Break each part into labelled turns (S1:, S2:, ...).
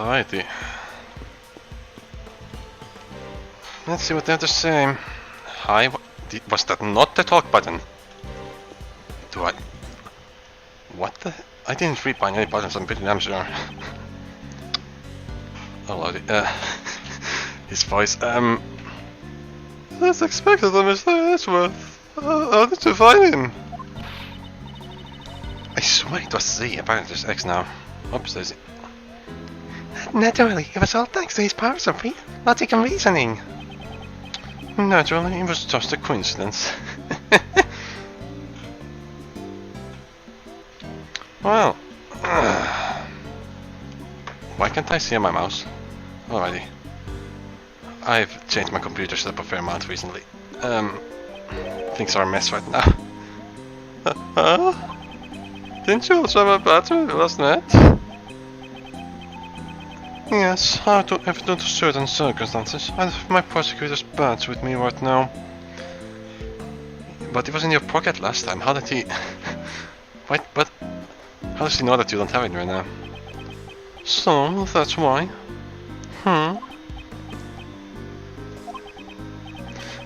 S1: Alrighty. Let's see what they have to say. Hi, was that not the talk button? Do I... What the... I didn't read by any buttons, I'm pretty damn sure. Hello, his voice, As expected, Mr. Edgeworth. How did you find him? I swear it was Z, apparently it's X now. Oops, there's it. Naturally, it was all thanks to his powers of logic and reasoning. Naturally, it was just a coincidence. Well, why can't I see my mouse? Alrighty. I've changed my computer setup a fair amount recently. Things are a mess right now. Didn't you also have a battery when we last met? Yes, I have due to certain circumstances. I have my Prosecutor's badge with me right now. But it was in your pocket last time. How did he... Wait, but... How does he know that you don't have it right now? So, that's why.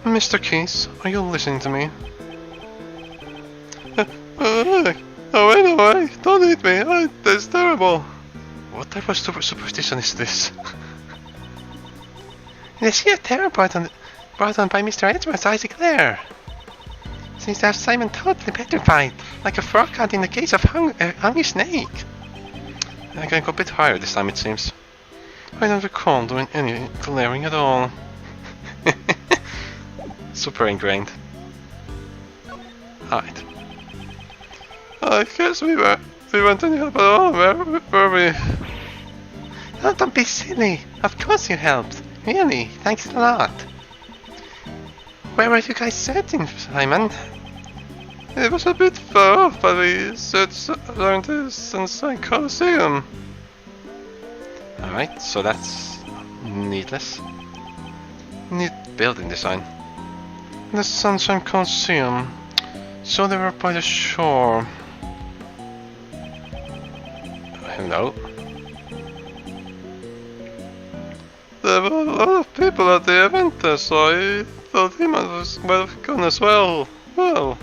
S1: Mr. Keys, are you listening to me? Away, don't eat me, that's terrible. What type of superstition is this? The sheer terror brought on by Mr. Edgeworth, I declare. Seems to have Simon totally petrified, like a frog caught in the case of a hungry snake. I can go a bit higher this time, it seems. I don't recall doing any glaring at all. Super ingrained. Alright. I guess we weren't any help at all, were we? Oh, don't be silly. Of course you helped. Really, thanks a lot. Where were you guys searching, Simon? It was a bit far off, but we searched around this inside Colosseum. Alright, so that's needless. Neat building design. The Sunshine Colosseum. So they were by the shore. Hello? There were a lot of people at the event there, so I thought he might have gone as well. Well...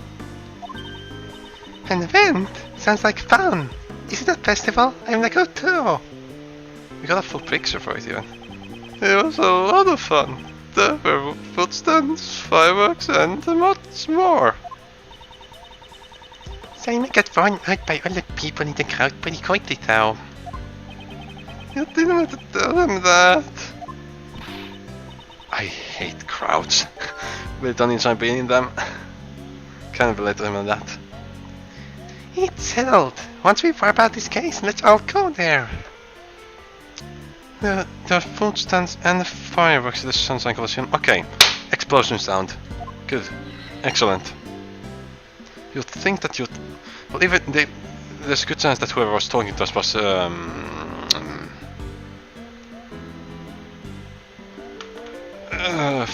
S1: An event? Sounds like fun. Is it a festival? I want to go too. We got a full picture for it even. It was a lot of fun. There were food stands, fireworks and much more. Simon got thrown out by all the people in the crowd pretty quickly though. You didn't have to tell him that. I hate crowds. We don't enjoy being in them. Can't relate to him on that. It's settled. Once we wipe out this case, let's all go there. There are food stands and fireworks at the Sunshine Colosseum. Okay, explosion sound. Good. Excellent. You'd think that you'd... Well, even there's a good chance that whoever was talking to us was...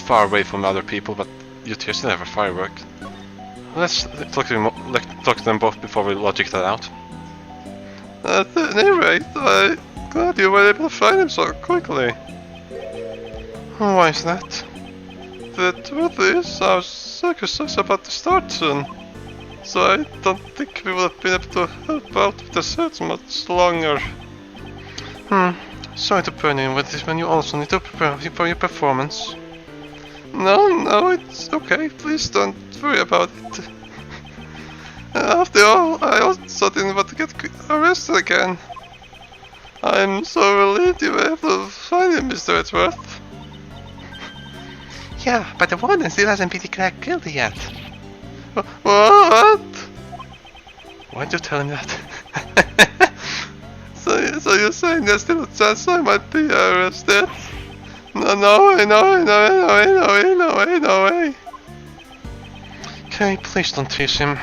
S1: far away from other people, but you'd still have a firework. Let's talk to them both before we logic that out. At any rate, I'm glad you were able to find him so quickly. Why is that? The truth is, our circus is about to start soon, so I don't think we would have been able to help out with the search much longer. Sorry to burn you with this when you also need to prepare for your performance. No, it's okay, please don't worry about it. After all, I also didn't want to get arrested again. I'm so relieved you were able to find him, Mr. Edgeworth. Yeah, but the warden still hasn't been declared guilty yet. What? Why'd you tell him that? So you're saying there's still a chance I might be arrested? No way. Okay, please don't tease him.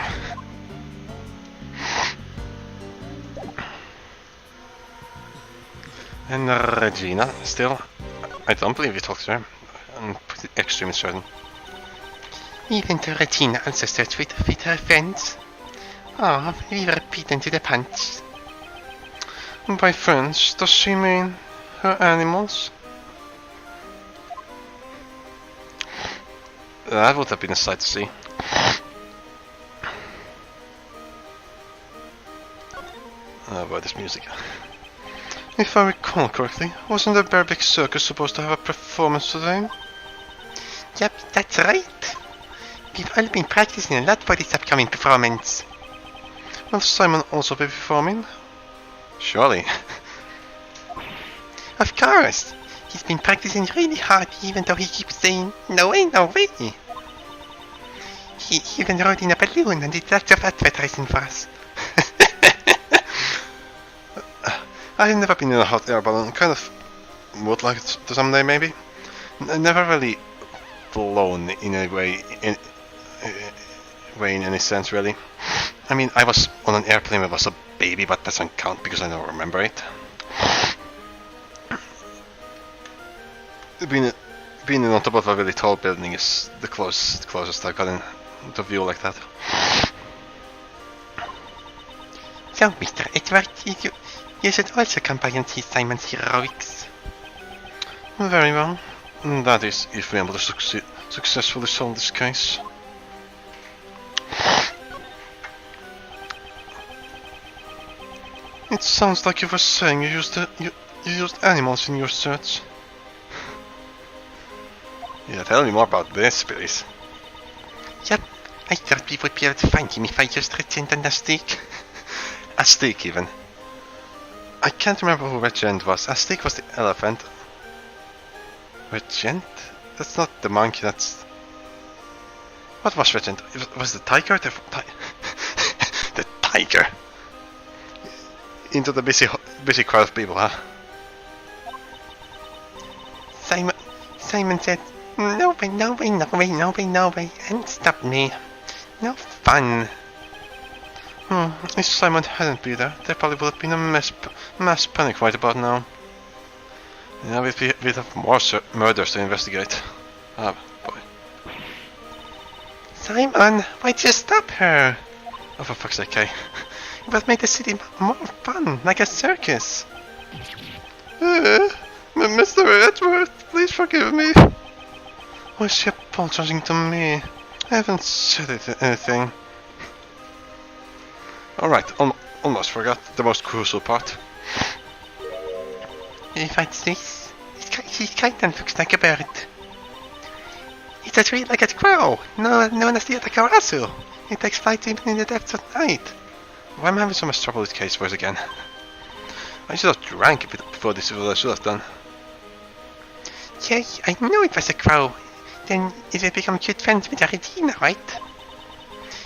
S1: And Regina, still, I don't believe you talked to her. I'm pretty extremely certain. Even to Regina also searched with her friends. Oh, we were beaten to the punch. By friends, does she mean her animals. That would have been a sight to see. Oh boy, this music. If I recall correctly, wasn't the Bearbeck Circus supposed to have a performance today?
S2: Yep, that's right. We've all been practicing a lot for this upcoming performance.
S1: Will Simon also be performing? Surely.
S2: Of course. He's been practicing really hard even though he keeps saying, no way, no way. He even rode in a balloon and did lots of advertising for us.
S1: I've never been in a hot air balloon. Kind of would like it to someday, maybe. Never really flown in a way, in any sense, really. I mean, I was on an airplane when I was a baby, but that doesn't count because I don't remember it. Being on top of a really tall building is the closest I've gotten to a view like that.
S2: So, Mr. Edward, you should also come by and see Simon's heroics.
S1: Very well. That is, if we're able to successfully solve this case. It sounds like you were saying you used animals in your search. Yeah, tell me more about this, please.
S2: Yep, I thought we would be able to find him if I just returned on a stick.
S1: A stick, even. I can't remember who Regent was. A stick was the elephant. Regent? That's not the monkey, that's... What was Regent? Was the tiger? The tiger! Into the busy crowd of people, huh?
S2: Simon said, no way, no way, no way, no way, no way, and stopped me. No fun.
S1: If Simon hadn't been there probably would have been a mass panic right about now. Yeah, we'd have more murders to investigate. Ah, boy.
S2: Simon, why'd you stop her?
S1: Oh, for fuck's sake, Kay.
S2: It would make the city more fun, like a circus.
S1: Mr. Edward, please forgive me. Why is she apologizing to me? I haven't said anything. Alright, almost forgot the most crucial part.
S2: What's this? His chitin looks like a bird. It's a three-legged crow, known as the Atacarasu. It takes flight even in the depths of night.
S1: Why am I having so much trouble with case voice again? I should have drank a bit before this is what I should have done.
S2: Yeah, I knew it was a crow. Then it will become cute friends with Aridina, right?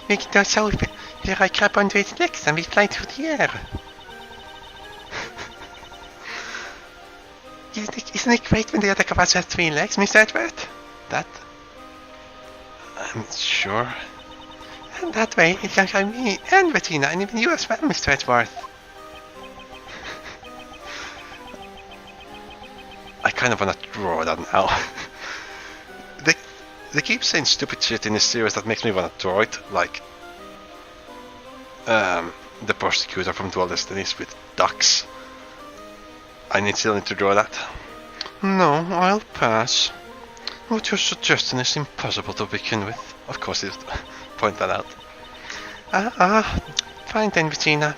S2: We can do so where I grab onto its legs and we fly through the air. Isn't it great when the other Atacarasu has 3 legs, Mr. Edward?
S1: That? I'm sure.
S2: And that way it can carry me and Bettina and even you as well, Mr. Edward.
S1: I kind of want to draw that now. They keep saying stupid shit in this series that makes me want to draw it, like the Prosecutor from Dual Destinies with ducks. I still need to draw that. No, I'll pass. What you're suggesting is impossible to begin with. Of course, you point that out.
S2: Fine then, Bettina.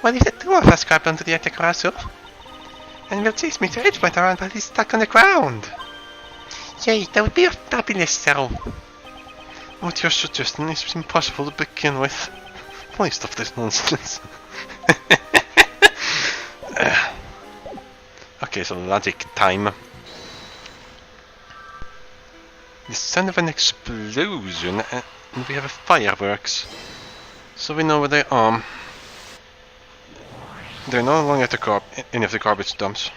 S2: What if the 2 of us grab onto the Atacarasu? And we'll chase Mr. Edward around while he's stuck on the ground. Yay, that would be a fabulous show.
S1: What you're suggesting is impossible to begin with. Please stop this nonsense. Okay, so logic time. The sound of an explosion and we have a fireworks. So we know where they are. They're no longer at any of the garbage dumps.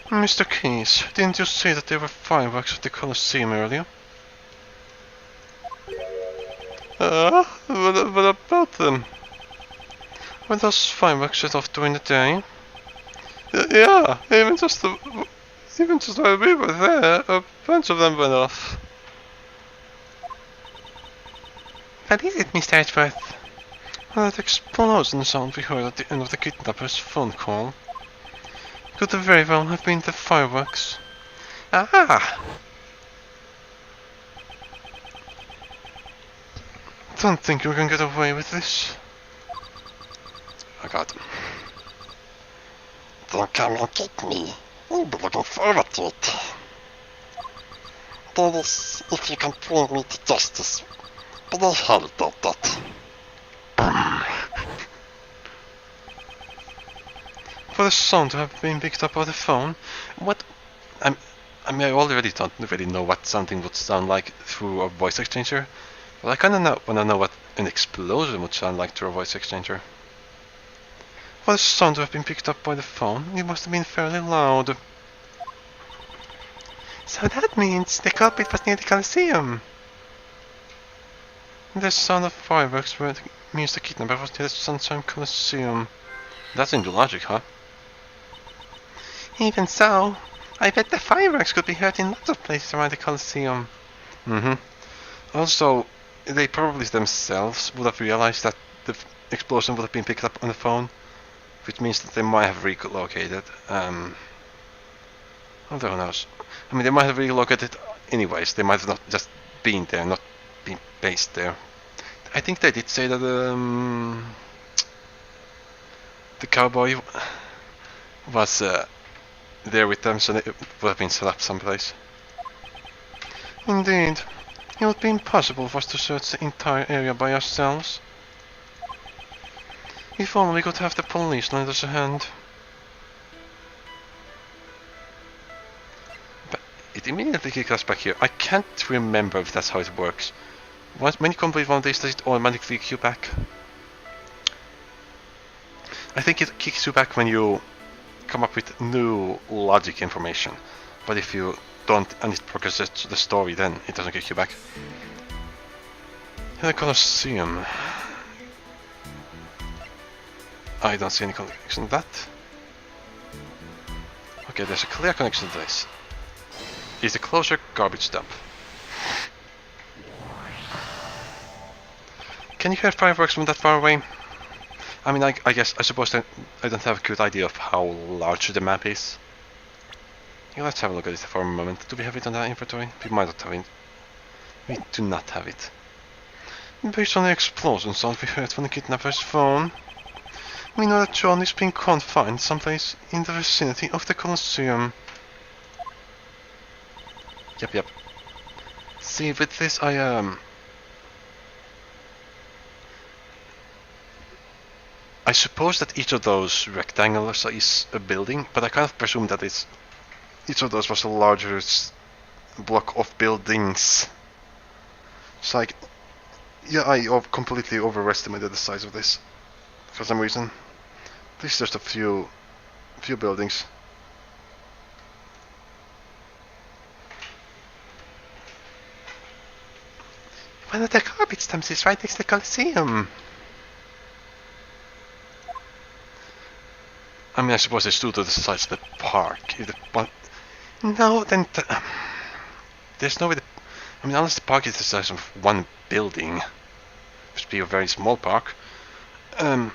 S1: Mr. Keys, didn't you say that there were fireworks at the Colosseum earlier? What about them? Were those fireworks set off during the day? Yeah, even just while we were there, a bunch of them went off.
S2: What is it, Mr. Edgeworth?
S1: That explosion sound we heard at the end of the kidnapper's phone call. Could very well have been the fireworks.
S2: Ah!
S1: Don't think you can get away with this. Oh god.
S3: Don't come and get me. I'll be looking forward to it. That is, if you can bring me to justice. But I highly doubt that.
S1: For the sound to have been picked up by the phone, what? I mean, I already don't really know what something would sound like through a voice exchanger, but I kind of want to know what an explosion would sound like through a voice exchanger. For the sound to have been picked up by the phone, it must have been fairly loud.
S2: So that means the culprit was near the Colosseum.
S1: The sound of fireworks means the kidnapper was near the Sunshine Colosseum. That's into logic, huh?
S2: Even so, I bet the fireworks could be heard in lots of places around the Colosseum.
S1: Also, they probably themselves would have realized that the explosion would have been picked up on the phone, which means that they might have relocated. Although who knows? I mean, they might have relocated anyways. They might have not just been there, not been based there. I think they did say that the cowboy was there with them, so they would have been set up someplace. Indeed. It would be impossible for us to search the entire area by ourselves. If only we could have the police lend us a hand. But it immediately kicks us back here. I can't remember if that's how it works. When you complete one of these, does it automatically kick you back? I think it kicks you back when you come up with new logic information. But if you don't and it progresses the story, then it doesn't kick you back. In the Colosseum. I don't see any connection to that. Okay, there's a clear connection to this. Is the closer garbage dump. Can you hear fireworks from that far away? I mean, I suppose that I don't have a good idea of how large the map is. Yeah, let's have a look at it for a moment. Do we have it on our inventory? We might not have it. We do not have it. Based on the explosion sound we heard from the kidnapper's phone, we know that John is being confined someplace in the vicinity of the Colosseum. Yep. See, with this I suppose that each of those rectangles is a building, but I kind of presume that each of those was a larger block of buildings. It's like, yeah, I completely overestimated the size of this for some reason. This is just a few buildings.
S2: One of the garbage dumps is right next to the Colosseum.
S1: I mean, I suppose it's due to the size of the park. No, then there's no way. I mean, unless the park is the size of one building, which would be a very small park. Then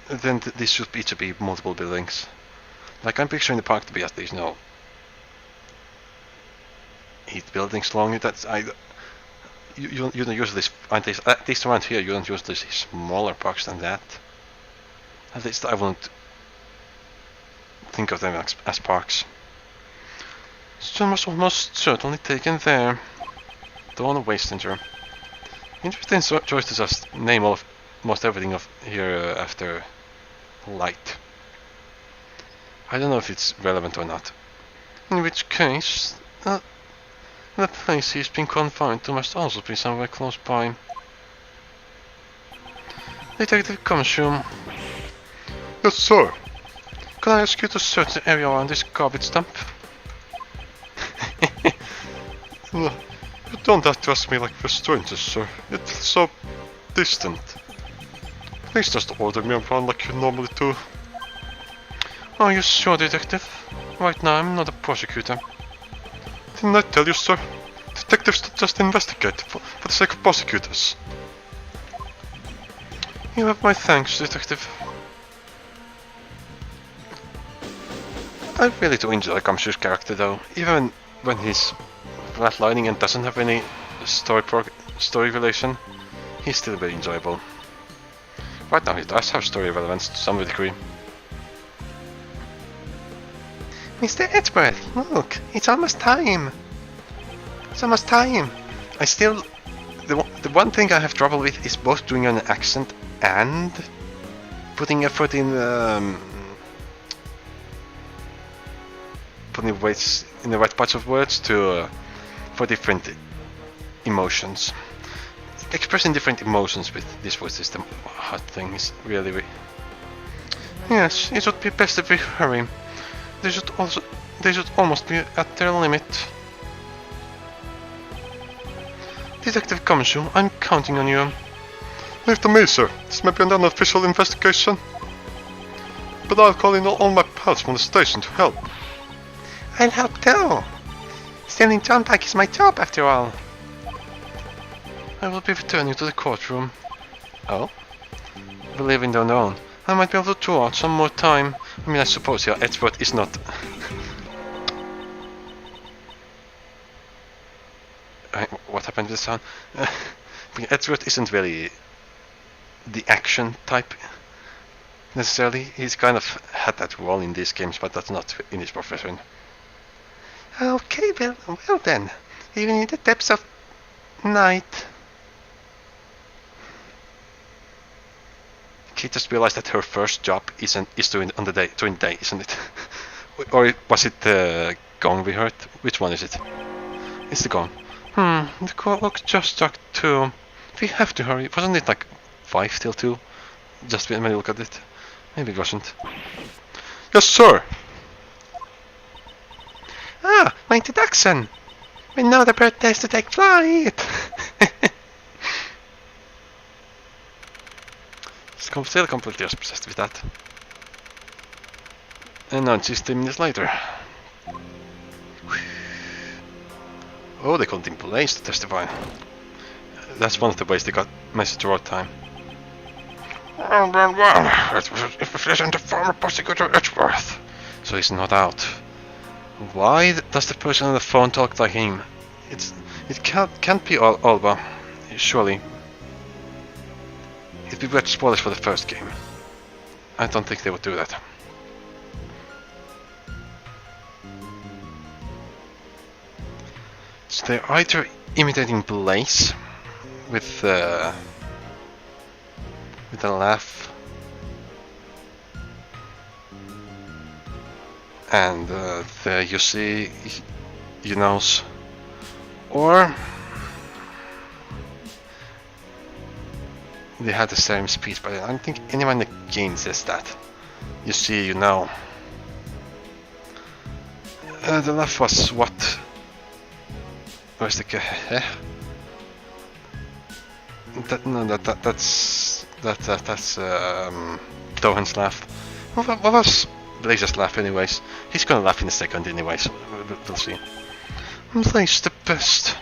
S1: this should each be multiple buildings. Like, I'm picturing the park to be at least 8 buildings long. That's you don't usually, at least around here, you don't usually see smaller parks than that. At least I wouldn't think of them as parks. Stone was almost certainly taken there. Dawn Wastenger. Interesting choice to just name most everything of here after light. I don't know if it's relevant or not. In which case, the place he's been confined to must also be somewhere close by. Detective Comshum. Yes, sir. Can I ask you to search the area around this garbage dump? You don't have to ask me like we're strangers, sir. It's so distant. Please just order me around like you normally do. Are you sure, detective? Right now I'm not a prosecutor. Didn't I tell you, sir? Detectives just investigate for the sake of prosecutors. You have my thanks, detective. I really do enjoy Gumshoe's character though, even when he's flatlining and doesn't have any story relation, he's still very enjoyable. Right now he does have story relevance to some degree.
S2: Mr. Edgeworth, look, it's almost time. It's almost time.
S1: I still... The one thing I have trouble with is both doing an accent and putting effort in putting weights in the right parts of words to for different emotions. Expressing different emotions with this voice system hard thing is really... Yes, it would be best if we hurry. They should almost be at their limit. Detective Gumshoe, I'm counting on you.
S3: Leave to me, sir. This may be an unofficial investigation. But I'll call in all my pals from the station to help.
S2: I'll help too. Standing John back is my job after all.
S1: I will be returning to the courtroom. Oh? We're leaving them alone. I might be able to draw out some more time. I mean, I suppose your expert is not... What happened to the sound? Edward isn't really the action type necessarily. He's kind of had that role in these games, but that's not in his profession.
S2: Okay, well then, even in the depths of night.
S1: She just realized that her first job is during the day, isn't it? Or was it the gong we heard? Which one is it? It's the gong. The clock just struck 2. We have to hurry. Wasn't it like 5 till 2? Just when I look at it. Maybe it wasn't.
S3: Yes, sir.
S2: Ah, my introduction. We know the bird has to take flight.
S1: Still completely obsessed with that. And now it's 16 minutes later. Oh, they called in police to testify. That's one of the ways they got message road time.
S3: Well, it isn't the former Prosecutor Edgeworth.
S1: So he's not out. Why does the person on the phone talk like him? It can't be Alba, surely. It'd be weird spoilers for the first game. I don't think they would do that. So they're either imitating Blaze with a laugh and the you see, you knows, or they had the same speech, but I don't think anyone in the game says that. You see, you know. The laugh was what? Where's the that's Dohan's laugh. What was Blaze's laugh anyways? He's gonna laugh in a second anyways. We'll see.
S2: Blaze the best.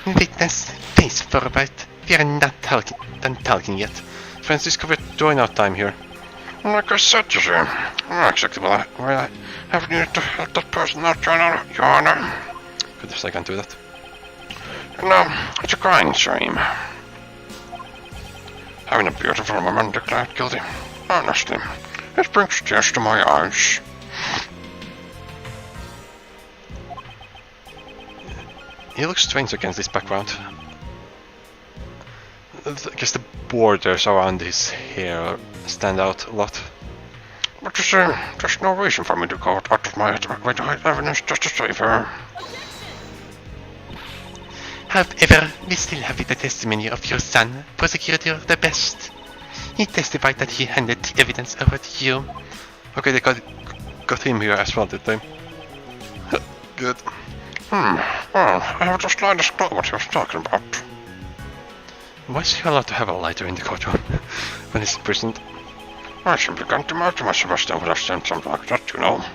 S2: Witness, face forward. We are not done talking yet.
S1: Francisco, we're drawing out time here.
S3: Like I said, you see, exactly what I have needed to help that person out, Your Honor.
S1: Goodness, I can't do that.
S3: No, it's a crying shame. Having a beautiful woman declared guilty, honestly, it brings tears to my eyes.
S1: He looks strange against this background. I guess the borders around his hair stand out a lot.
S3: But you see, there's no reason for me to go out of my way to hide evidence just to save her.
S2: However, we still have the testimony of your son, Prosecutor the Best. He testified that he handed the evidence over to you.
S1: Okay, they got him here as well, did they? Good.
S3: Well, I have the slightest clue what he was talking about.
S1: Why is he allowed to have a lighter in the courtroom when he's imprisoned?
S3: I simply can't imagine myself still would have done something like that, you know.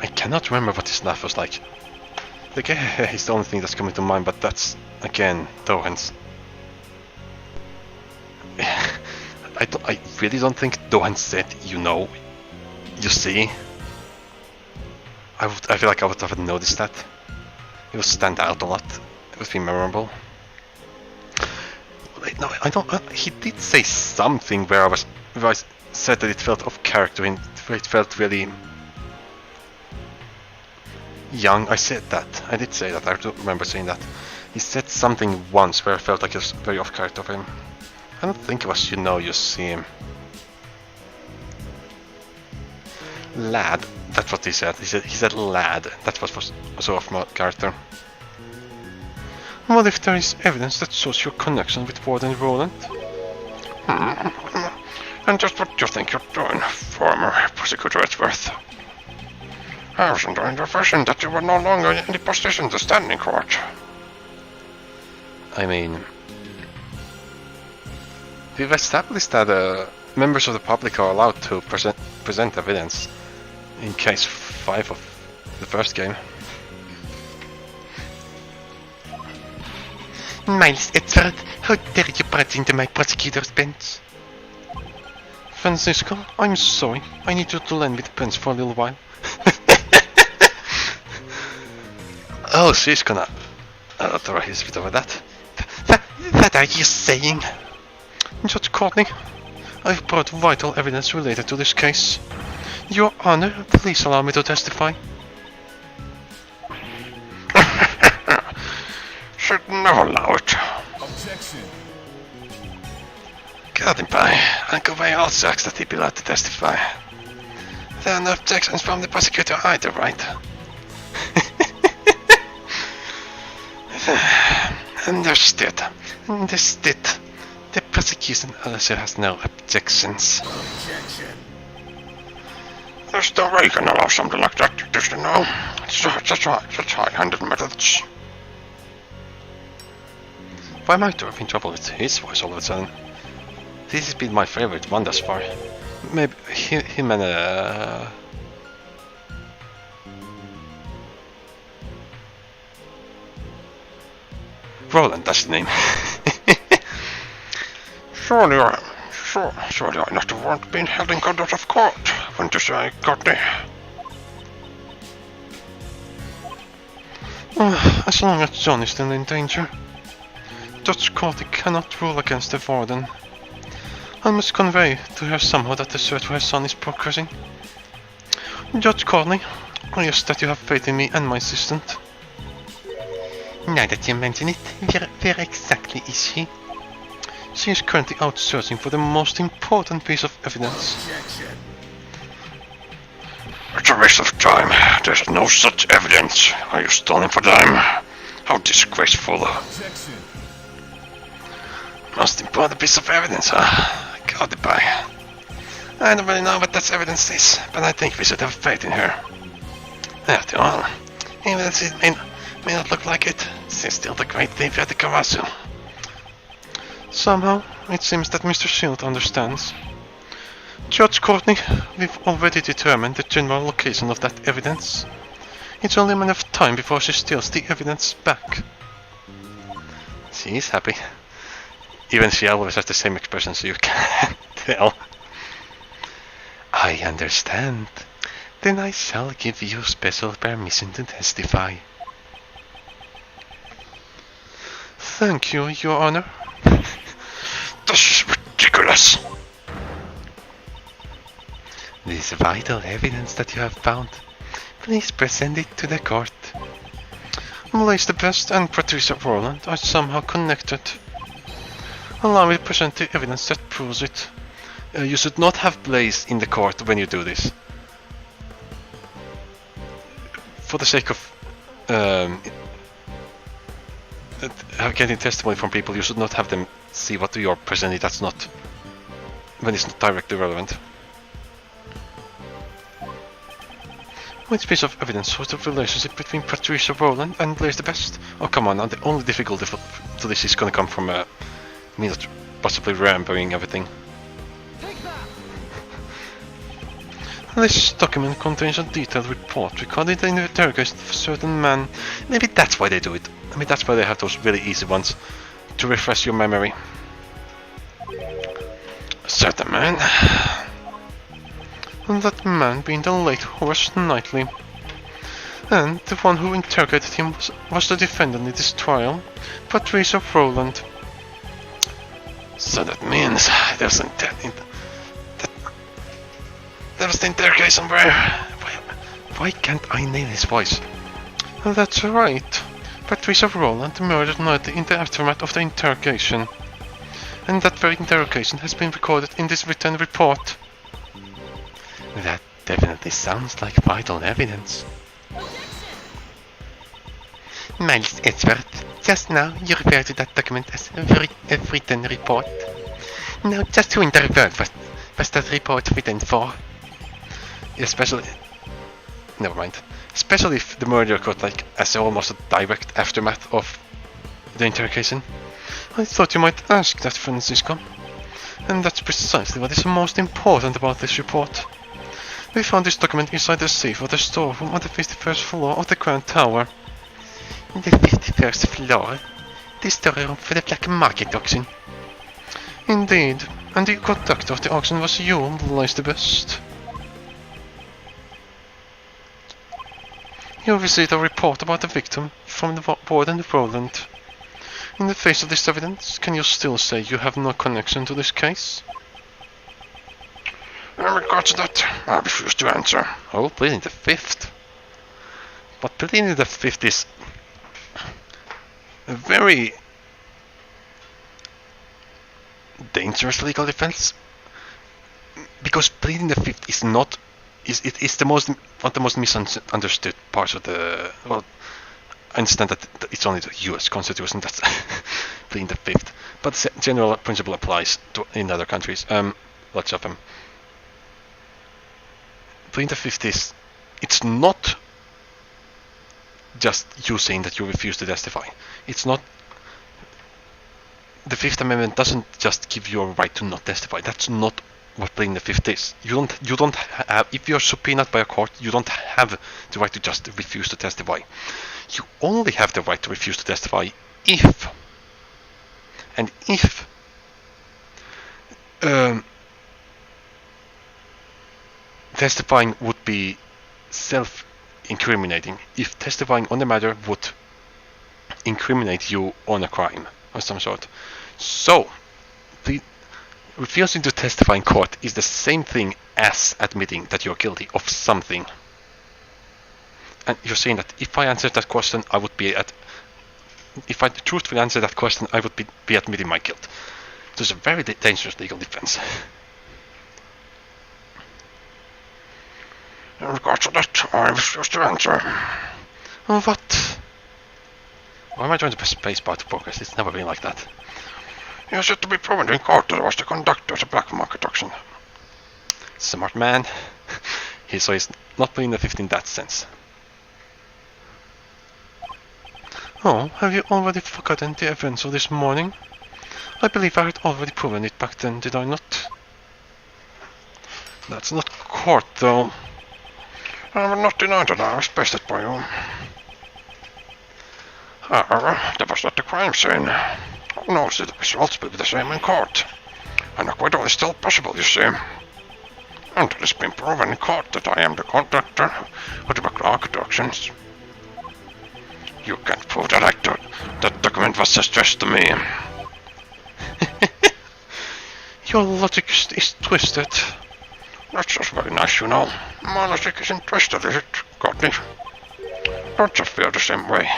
S1: I cannot remember what his laugh was like. The guy is the only thing that's coming to mind, but that's, again, Dohan's. I really don't think Dohan said, you know, you see. I feel like I would have noticed that. It would stand out a lot. It would be memorable. Wait, no, I don't. He did say something where I said that it felt off character and it felt really young. I said that. I did say that. I do remember saying that. He said something once where I felt like it was very off character of him. I don't think it was, you know, you see him. Lad. That's what he said. He said lad. That was so off my character. What if there is evidence that shows your connection with Warden Roland?
S3: And just what you think you're doing, former Prosecutor Edgeworth? I was under the impression that you were no longer in the position to stand in court.
S1: I mean, we've established that members of the public are allowed to present evidence in case 5 of the first game.
S2: Miles Edgeworth, how dare you barge into my prosecutor's bench?
S1: Francisco, I'm sorry. I need you to lend me the pens for a little while. Oh, she's gonna throw his feet over that.
S2: What are you saying?
S1: Judge Courtney, I've brought vital evidence related to this case. Your Honor, please allow me to testify.
S3: Should never allow it.
S4: Objection.
S1: Guarding by Uncle Ray also asked that he be allowed to testify. There are no objections from the prosecutor either, right? Understood. Understood. The prosecution also has no objections.
S4: Objection.
S3: Mr. Ray can allow something like that, just to know. Such high-handed methods.
S1: Why am I having trouble with his voice all of a sudden? This has been my favorite one thus far. Maybe him and Roland, that's the name.
S3: Surely I not want being held in contempt of court, wouldn't you say, Courtney?
S1: As long as John is still in danger. Judge Courtney cannot rule against the warden. I must convey to her somehow that the search for her son is progressing. Judge Courtney, I ask that you have faith in me and my assistant.
S2: Now that you mention it, where exactly is she?
S1: She is currently out searching for the most important piece of evidence.
S4: Objection.
S3: It's a waste of time. There's no such evidence. Are you stalling for time? How disgraceful.
S4: Objection.
S1: Most important piece of evidence, huh? Goodbye. I don't really know what that evidence is, but I think we should have faith in her. After all, even if it may not look like it, she's still the great Livia de Caravaggio. Somehow, it seems that Mr. Shield understands. Judge Courtney, we've already determined the general location of that evidence. It's only a matter of time before she steals the evidence back. She's happy. Even she always has the same expression, so you can't tell. I understand. Then I shall give you special permission to testify. Thank you, Your Honor.
S3: This is ridiculous.
S2: This vital evidence that you have found, please present it to the court.
S1: Blaze the Best and Patricia Roland are somehow connected. Allow me to present the evidence that proves it. You should not have Blaze in the court when you do this. For the sake of getting testimony from people, you should not have them see what you are presenting. That's not when it's not directly relevant. Which piece of evidence shows the relationship between Patricia Roland and Blaze the Best? Oh come on, now the only difficulty to this is gonna come from me not possibly remembering everything. This document contains a detailed report recording the interrogation of a certain man. Maybe that's why they do it. Maybe that's why they have those really easy ones to refresh your memory.
S3: said the man.
S1: And that man being the late Horace Knightley. And the one who interrogated him was the defendant in this trial, Patricia Rowland.
S3: So that means there was the interrogation where...
S1: Why can't I nail his voice? That's right. Patricia Rowland murdered Knightley in the aftermath of the interrogation. And that very interrogation has been recorded in this written report. That definitely sounds like vital evidence.
S2: Miles Edgeworth, just now you referred to that document as a written report. Now, just who in the world was that report written for?
S1: Especially... Never mind. Especially if the murder occurred like as almost a direct aftermath of the interrogation. I thought you might ask that, Francisco. And that's precisely what is most important about this report. We found this document inside the safe of the storeroom on the 51st floor of the Grand Tower.
S2: The 51st floor? The storeroom for the black market auction?
S1: Indeed, and the conductor of the auction was you, lies the best. You received a report about the victim from the warden Rowland. In the face of this evidence, can you still say you have no connection to this case?
S3: In regards to that, I refuse to answer.
S1: Oh, pleading the fifth. But pleading the fifth is a very dangerous legal defense, because pleading the fifth is not is the most one of the most misunderstood parts of the. Well, I understand that it's only the U.S. Constitution that's pleading the fifth, but the general principle applies to in other countries. Lots of them. Pleading the fifth is it's not just you saying that you refuse to testify. It's not. The Fifth Amendment doesn't just give you a right to not testify. That's not what pleading the fifth is. You don't have, if you're subpoenaed by a court, you don't have the right to just refuse to testify. You only have the right to refuse to testify if testifying would be self-incriminating, if testifying on the matter would incriminate you on a crime of some sort. So, the refusing to testify in court is the same thing as admitting that you're guilty of something. And you're saying that if I answered that question, I would be if I truthfully answer that question, I would be admitting my guilt. So it's a very dangerous legal defense.
S3: In regards to that, I refuse to answer.
S1: Oh, what? Why am I trying to press spacebar to progress? It's never been like that.
S3: He is yet to be proven in court that I was the conductor of the black market auction.
S1: Smart man. So he's not playing the fifth in that sense. Oh, have you already forgotten the events of this morning? I believe I had already proven it back then, did I not? That's not court, though.
S3: I will not deny that I was bested by you. However, that was not the crime scene. Who knows, the results will be the same in court. An acquittal is still possible, you see. And it has been proven in court that I am the conductor of the black market auctions. You can't prove that that document was addressed to me.
S1: Your logic is twisted.
S3: That's just very nice, you know. My logic isn't twisted, is it, Courtney? Don't just feel the same way.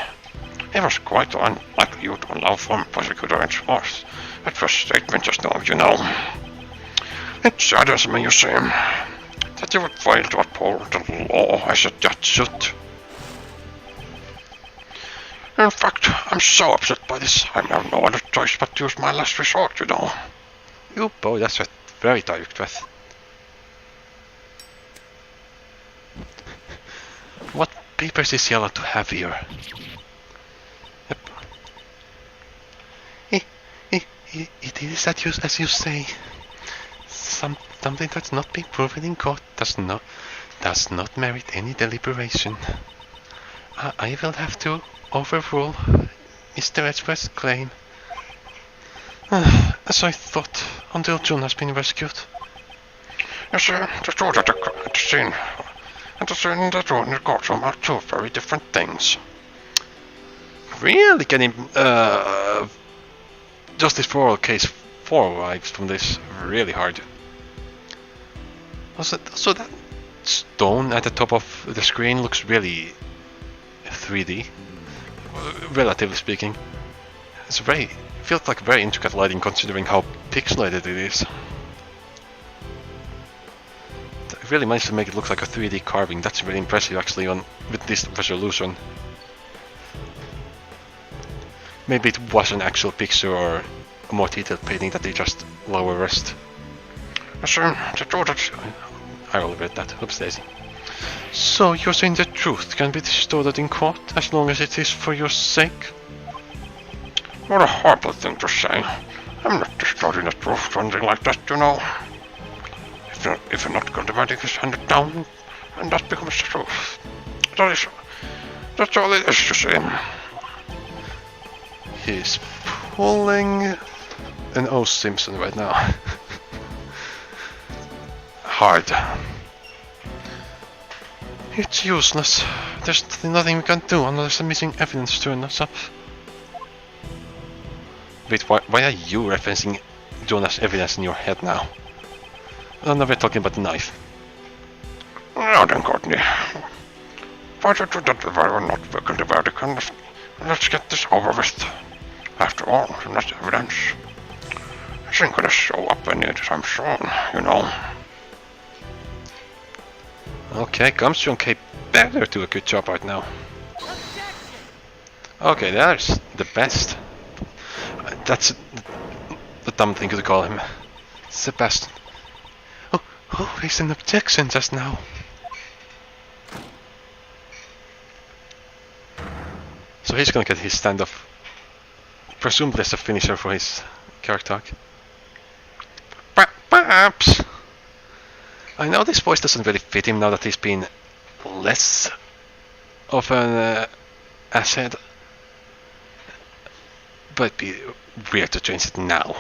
S3: It was quite unlike you to allow former prosecutor and force that first statement just now, you know. It saddens me, you see, that you would fail to uphold the law as a judge should. In fact, I'm so upset by this, I have no other choice but to use my last resort, you know.
S1: You boy, that's a very direct threat. What papers is he allowed to have here? Yep. It is as you say. Something that's not been proven in court does not merit any deliberation. I will have to overrule Mr. Edgeworth's claim. As I thought, until John has been rescued.
S3: You see, the truth at the scene and the scene in the room in the courtroom are two very different things.
S1: Really getting Justice for All case 4 vibes from this really hard. Also, that stone at the top of the screen looks really 3D, relatively speaking. It's feels like very intricate lighting considering how pixelated it is. It really managed to make it look like a 3D carving. That's really impressive actually with this resolution. Maybe it was an actual picture or a more detailed painting that they just lower rest.
S3: So, the truth that
S1: I already read that. Oops, Daisy. So you're saying the truth can be distorted in court as long as it is for your sake?
S3: what a horrible thing to say. I'm not distorting the truth or anything like that, you know. If you're not going to verdict is handed down, and that becomes the truth. That's all it is, you see.
S1: He's pulling an O. Simpson right now. Hard. It's useless. There's nothing we can do unless the missing evidence turns up. Wait, why are you referencing Jonah's evidence in your head now? Oh, no, we're talking about the knife.
S3: Now then, Courtney. Why don't you that we're not working the verdict and let's get this over with. After all, that evidence isn't gonna show up anytime soon, you know.
S1: Okay, Gumshoe and K better do a good job right now. Okay, that's the best. That's the dumb thing to call him. Sebastian. Oh, raised an objection just now. So he's gonna get his standoff. Presumably as a finisher for his character arc. Perhaps. I know this voice doesn't really fit him now that he's been less of an asset. But it'd be weird to change it now.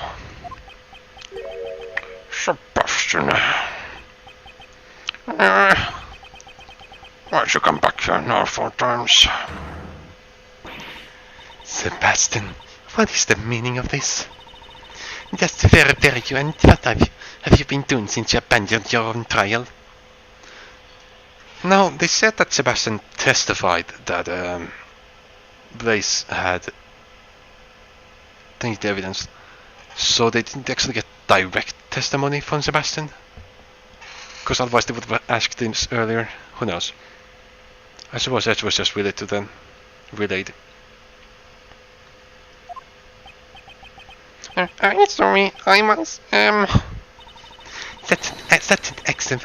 S3: Sebastian. Why'd you come back here now 4 times?
S2: Sebastian, what is the meaning of this? Just very you, and what have you been doing since you abandoned your own trial?
S1: No, they said that Sebastian testified that Blaze had tainted evidence, so they didn't actually get direct testimony from Sebastian. Because otherwise they would have asked him earlier. Who knows? I suppose that was just relayed to them. Relayed.
S2: Sorry, I was, That's an excellent.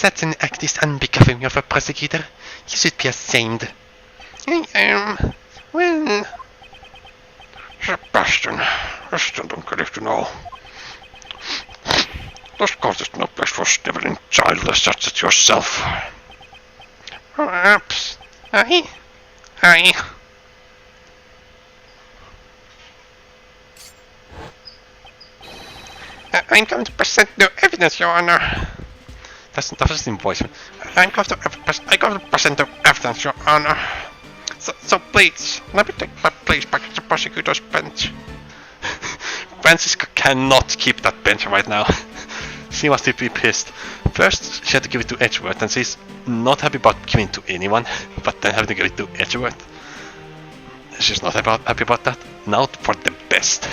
S2: That's an act is unbecoming of a prosecutor. You should be ashamed. Well...
S3: Sebastian, I still don't get it to know. This court is no place for sniveling childless such as yourself.
S2: Perhaps. I... I'm going to present no evidence, Your Honor.
S1: That was in voice.
S2: I'm going to present no evidence, Your Honor. So please, let me take my place back at the prosecutor's bench.
S1: Francisca cannot keep that bench right now. She must be pissed. First, she had to give it to Edgeworth, and she's not happy about giving it to anyone, but then having to give it to Edgeworth. She's not happy about that. Now for the best.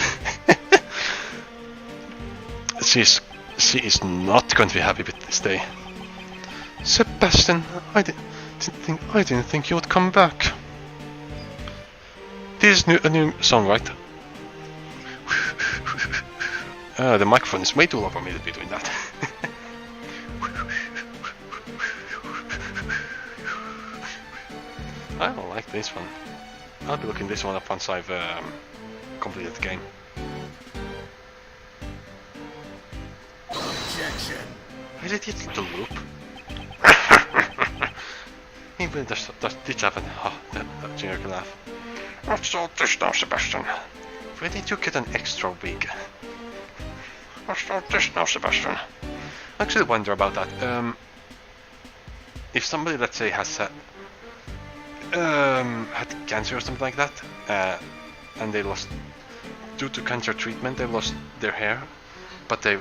S1: She is not going to be happy with this day. Sebastian, I didn't think you would come back. This is a new song, right? The microphone is way too low for me to be doing that. I don't like this one. I'll be looking this one up once I've completed the game.
S4: Objection.
S1: Is it yet the loop? Even did have a generic laugh.
S3: What's all this now, Sebastian?
S1: Where did you get an extra wig?
S3: What's all this now, Sebastian?
S1: I actually wonder about that. If somebody, let's say, has had cancer or something like that, and they lost, due to cancer treatment, they lost their hair, but they're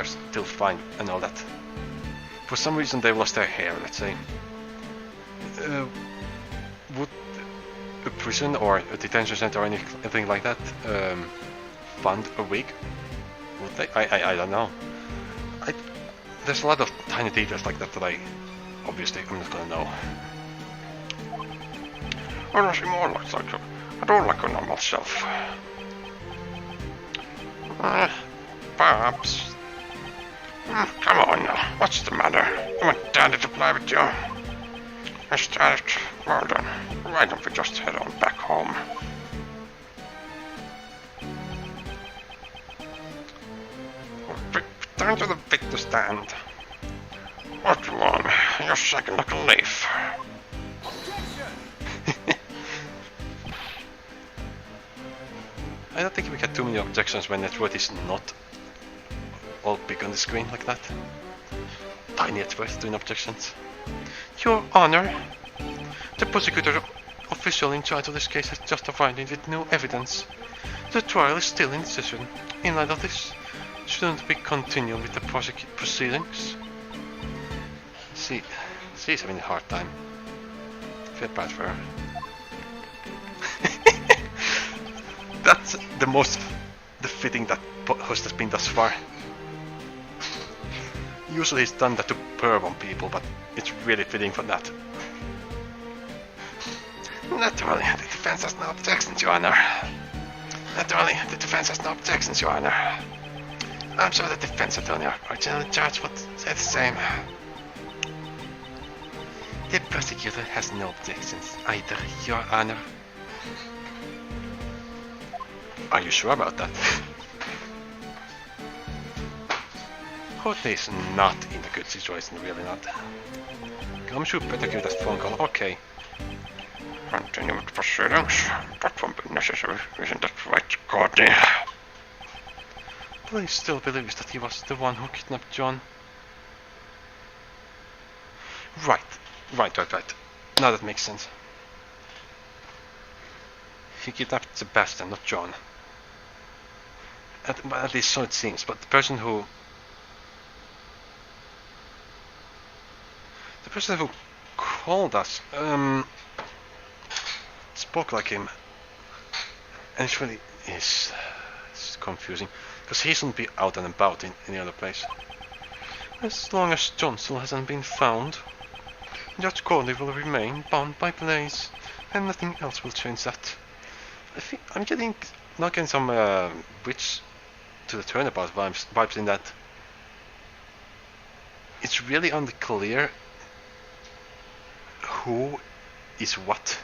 S1: still fine and all that. For some reason, they lost their hair, let's say. Would a prison or a detention center or anything like that fund a wig? Would they? I don't know. There's a lot of tiny details like that that obviously I'm not gonna know.
S3: Honestly, more like I don't like a normal self. Perhaps. Come on now, what's the matter? You want Daddy to play with you? Yes, Daddy. Well done. Why don't we just head on back home? Return to the witness stand. What do you want? You're shaking like a leaf.
S1: I don't think we get too many objections when Edward is not all big on the screen like that. Tiny Edward doing objections. Your Honor, the prosecutor official in charge of this case has just arrived in with new evidence. The trial is still in session. In light of this, shouldn't we continue with the proceedings? She's having a hard time. Feel bad for her. That's the most fitting that host has been thus far. Usually he's done that to perv on people, but it's really fitting for that.
S3: Naturally, the defense has no objections, Your Honor. Naturally, the defense has no objections, Your Honor. I'm sure the defense attorney or general judge would say the same.
S1: The prosecutor has no objections either, Your Honor. Are you sure about that? Courtney is not in a good situation, really not. I'm sure better give that phone call. Okay.
S3: Continue with proceedings. That won't be necessary, isn't that right, Courtney?
S1: Police still believes that he was the one who kidnapped John. Right. Now that makes sense. He kidnapped Sebastian, not John. At least so it seems, but the person who called us spoke like him, and it's really it's confusing because he shouldn't be out and about in any other place. As long as John still hasn't been found, Judge Corley will remain bound by Blaze, and nothing else will change that. I think I'm getting some witch to the turnabout vibes in that. It's really unclear who is what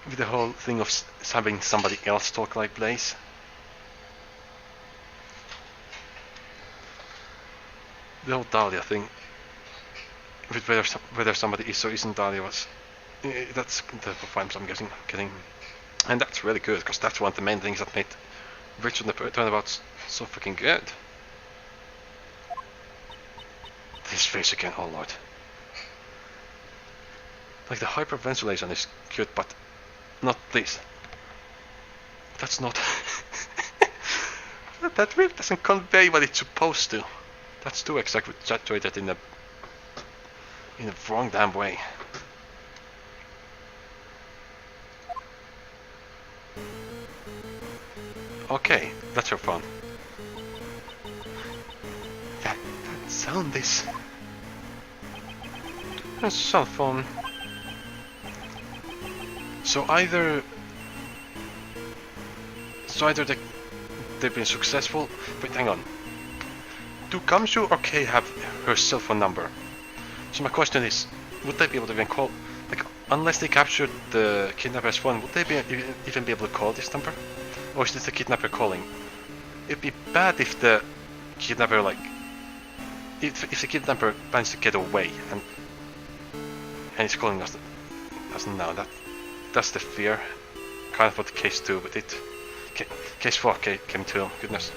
S1: with the whole thing of having somebody else talk like Blaze. The whole Dahlia thing with whether somebody is or isn't Dahlia that's the vibes I'm getting, and that's really good because that's one of the main things that made Richard the Turnabout so freaking good. This face again, oh lord. Like the hyperventilation is good, but not this. That's not. That really doesn't convey what it's supposed to. That's too exaggerated in the wrong damn way. Okay, that's your phone. That sound is a cell phone. So either they've been successful. Wait, hang on. Do Gamshu or Kay have her cell phone number? So my question is, would they be able to even call? Like, unless they captured the kidnapper's phone, would they even be able to call this number? Or is this the kidnapper calling? It'd be bad if the kidnapper, like, if the kidnapper plans to get away and he's calling us now. That's the fear. Kind of what the case do with it. Case 4 came too. Goodness.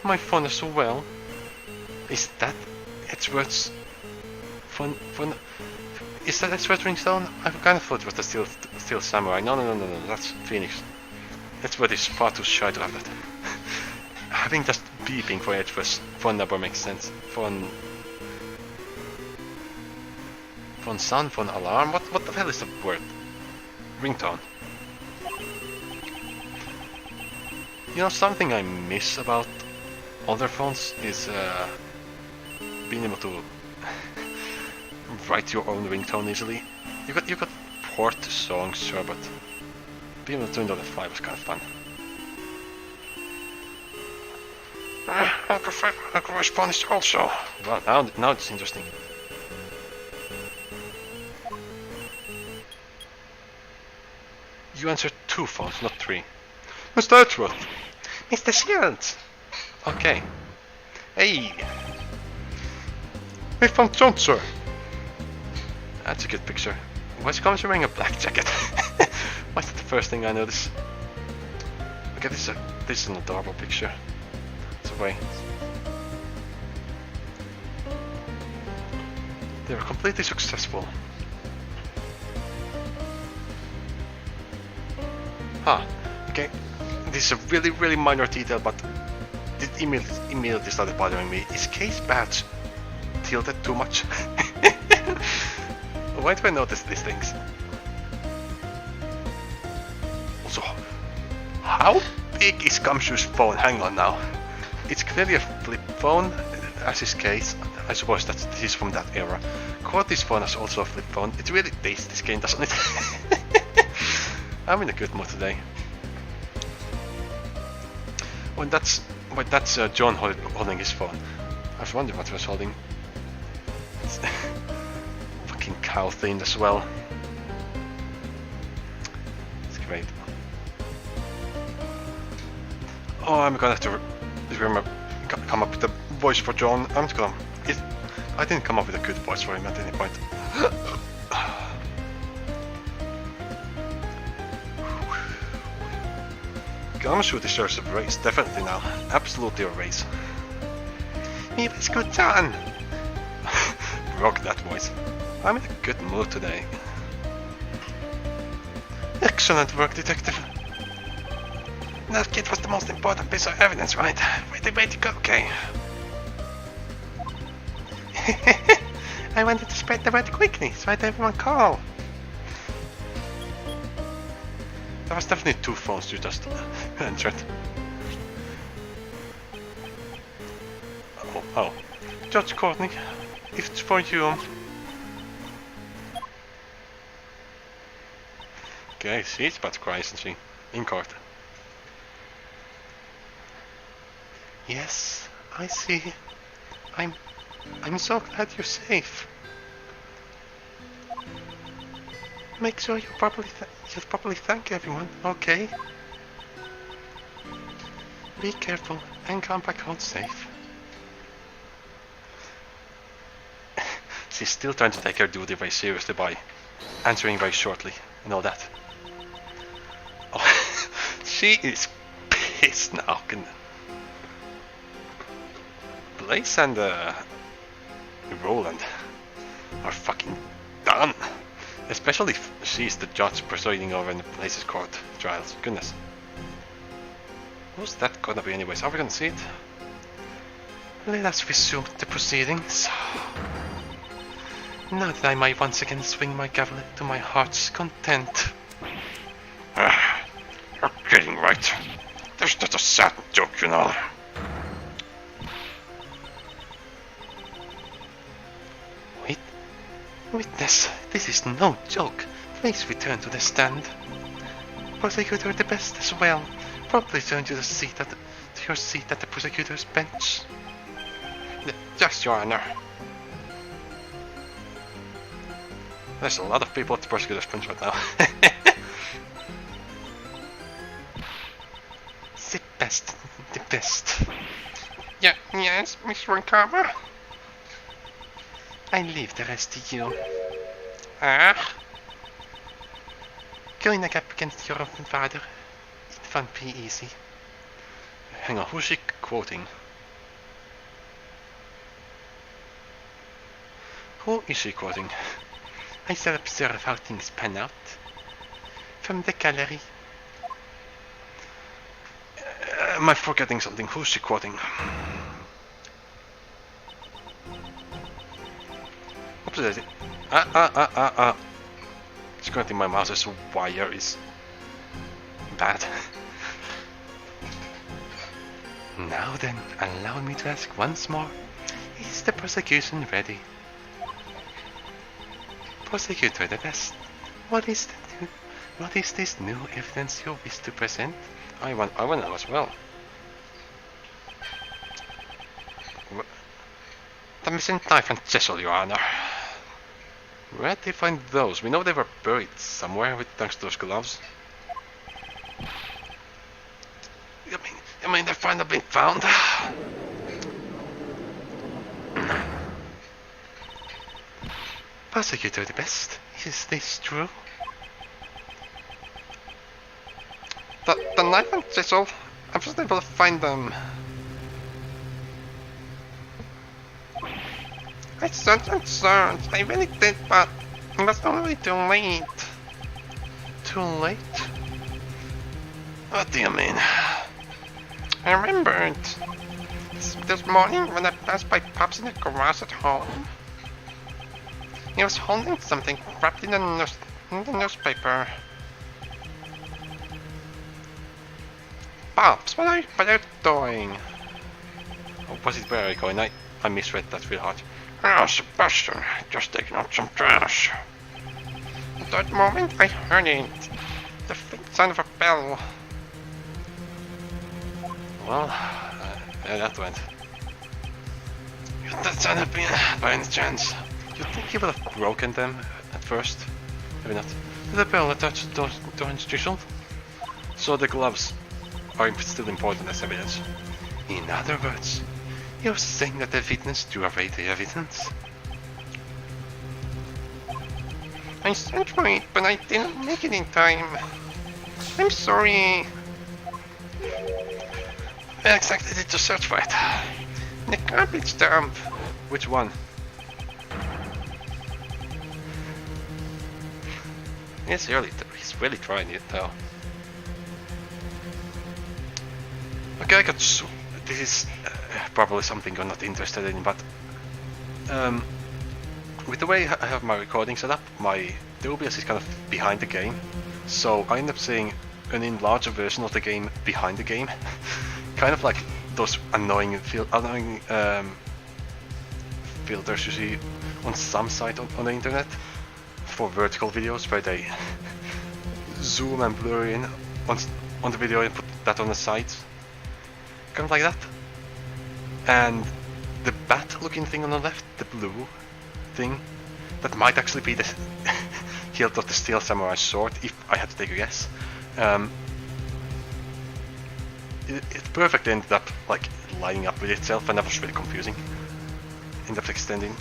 S1: My phone as well. Is that Edgeworth's phone? Is that Edgeworth's ringtone? I kind of thought it was the Steel Samurai. No, that's Phoenix. Edgeworth is far too shy to have that. Having just beeping for Edgeworth's phone number makes sense. Phone sound, phone alarm. What the hell is the word? Ringtone. You know, something I miss about other phones is being able to write your own ringtone easily. You got port to songs, sure, but being able to do it on the fly was kind of fun.
S3: I prefer a Spanish also.
S1: Well, now it's interesting. You answered 2 phones, not 3. Mr. Edgeworth!
S2: Mr. Shields!
S1: Okay. Hey!
S3: We found John, sir.
S1: That's a good picture. Why is Combs wearing a black jacket? Why is that the first thing I notice? Okay, this is an adorable picture. It's away. They were completely successful. Okay. This is a really minor detail, but it immediately started bothering me. Is Case badge tilted too much? Why do I notice these things? Also, how big is Gumshoe's phone? Hang on now. It's clearly a flip phone, as is Case. I suppose this is from that era. Courtney's phone is also a flip phone. It really dates this game, doesn't it? I'm in a good mood today. When that's John holding his phone. I was wondering what he was holding. It's fucking cow themed as well. It's great. Oh, I'm gonna have to remember come up with a voice for John. I didn't come up with a good voice for him at any point. Gumshoe deserves a raise, definitely now. Absolutely a raise.
S2: It was good done!
S1: Rock that voice. I'm in a good mood today.
S2: Excellent work, Detective. That kid was the most important piece of evidence, right? Way to go, okay? I wanted to spread the word quickly, so I had everyone call.
S1: That was definitely 2 phones you just entered. Oh.
S2: Judge Courtney, if it's for you.
S1: Okay, she's about to cry, isn't she? In court.
S2: Yes, I see. I'm so glad you're safe. Make sure you properly thank everyone, okay? Be careful and come back home safe.
S1: She's still trying to take her duty very seriously by answering very shortly and all that. Oh, she is pissed now. Blaze and Roland are fucking done. Especially if she's the judge presiding over in Blaze's court trials. Goodness. Who's that gonna be anyways? Are we gonna see it?
S2: Let us resume the proceedings. Now that I might once again swing my gavel to my heart's content.
S3: You're kidding, right? There's not a sad joke, you know.
S2: Witness, this is no joke. Please return to the stand. Prosecutor the best as well. Promptly return to your seat at the prosecutor's bench.
S3: Yes, Your Honor.
S1: There's a lot of people at the prosecutor's bench right now.
S2: The best.
S3: Yeah, yes, Miss Roncover.
S2: I leave the rest to you.
S3: Ah?
S2: Going up against your father. fun be easy.
S1: Hang on, who's she quoting? Who is she quoting?
S2: I shall observe how things pan out. From the gallery.
S1: Am I forgetting something? Who's she quoting? Oops, Scratching my mouse's wire is bad.
S2: Now then, allow me to ask once more. Is the prosecution ready? Prosecutor the best. What is this new evidence you wish to present?
S1: I want to know as well.
S2: The missing knife and chisel, Your Honor.
S1: Where'd they find those? We know they were buried somewhere with thanks to those gloves.
S2: You mean they've finally been found? Prosecutor the best. Is this true?
S1: The knife and chisel, I wasn't able to find them.
S2: I searched and searched. I really did, but it was already too late.
S1: Too late?
S2: What do you mean? I remembered. This morning when I passed by Pops in the garage at home. He was holding something wrapped in the newspaper.
S1: Pops, what are you doing? Oh, was it where are you going? I misread that real hard.
S3: Ah, Sebastian, just taking out some trash.
S2: At that moment I heard it. The faint sound of a bell.
S1: Well, that went.
S2: Could that sound have been by any chance?
S1: You think he would have broken them at first? Maybe not.
S2: The bell attached to his chisel.
S1: So the gloves are still important as evidence.
S2: In other words, you're saying that the witness threw away the evidence? I sent for it, but I didn't make it in time. I'm sorry. Where exactly did you search for it? The garbage dump.
S1: Which one?
S2: He's really trying it though.
S1: Okay, I got this is probably something you're not interested in, but with the way I have my recording set up, the OBS is kind of behind the game, so I end up seeing an enlarged version of the game behind the game, kind of like those annoying filters you see on some site on the internet for vertical videos where they zoom and blur in on the video and put that on the side. Kind of like that. And the bat looking thing on the left, the blue thing, that might actually be the hilt of the Steel Samurai sword, if I had to take a guess. It perfectly ended up like lining up with itself, and that was really confusing. Ended up extending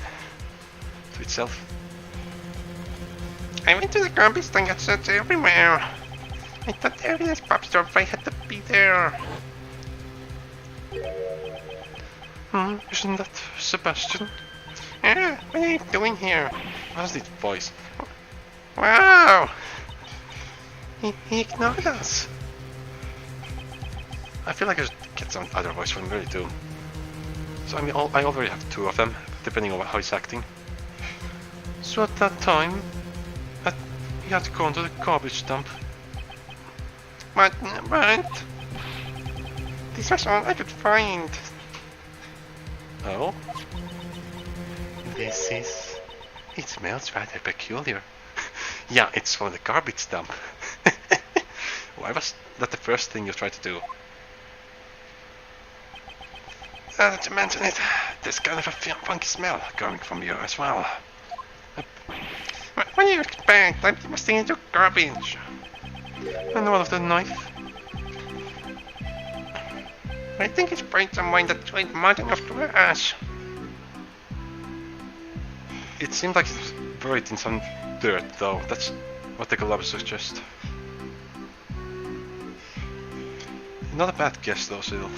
S1: to itself.
S2: I went to the garbage thing and searched everywhere. I thought the evidence Pops drove by had to be there.
S1: Isn't that Sebastian?
S2: Ah, what are you doing here?
S1: How's his voice?
S2: Wow! He ignored us.
S1: I feel like I should get some other voice from him, really too. So I mean, I already have two of them, depending on how he's acting.
S2: So at that time, you had to go into the garbage dump. But, this was all I could find.
S1: Oh?
S2: It smells rather peculiar.
S1: Yeah, it's from the garbage dump. Why was that the first thing you tried to do?
S2: Now that you mention it, there's kind of a funky smell coming from you as well. What do you expect? I was thinking into garbage.
S1: And what of the knife?
S2: I think it's buried somewhere in the trade mountain of trash.
S1: It seemed like it's buried in some dirt, though. That's what the gloves suggest. Not a bad guess though, still.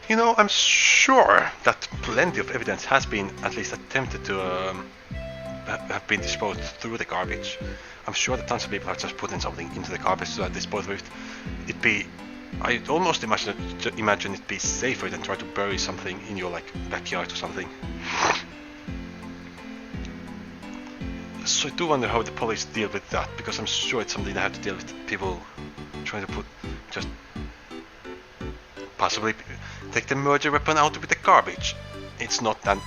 S1: You know, I'm sure that plenty of evidence has been at least attempted to have been disposed through the garbage. I'm sure that tons of people have just put in something into the garbage to dispose of it. I'd almost imagine it'd be safer than try to bury something in your like backyard or something. So I do wonder how the police deal with that, because I'm sure it's something they have to deal with. People trying to just possibly take the murder weapon out with the garbage. It's not that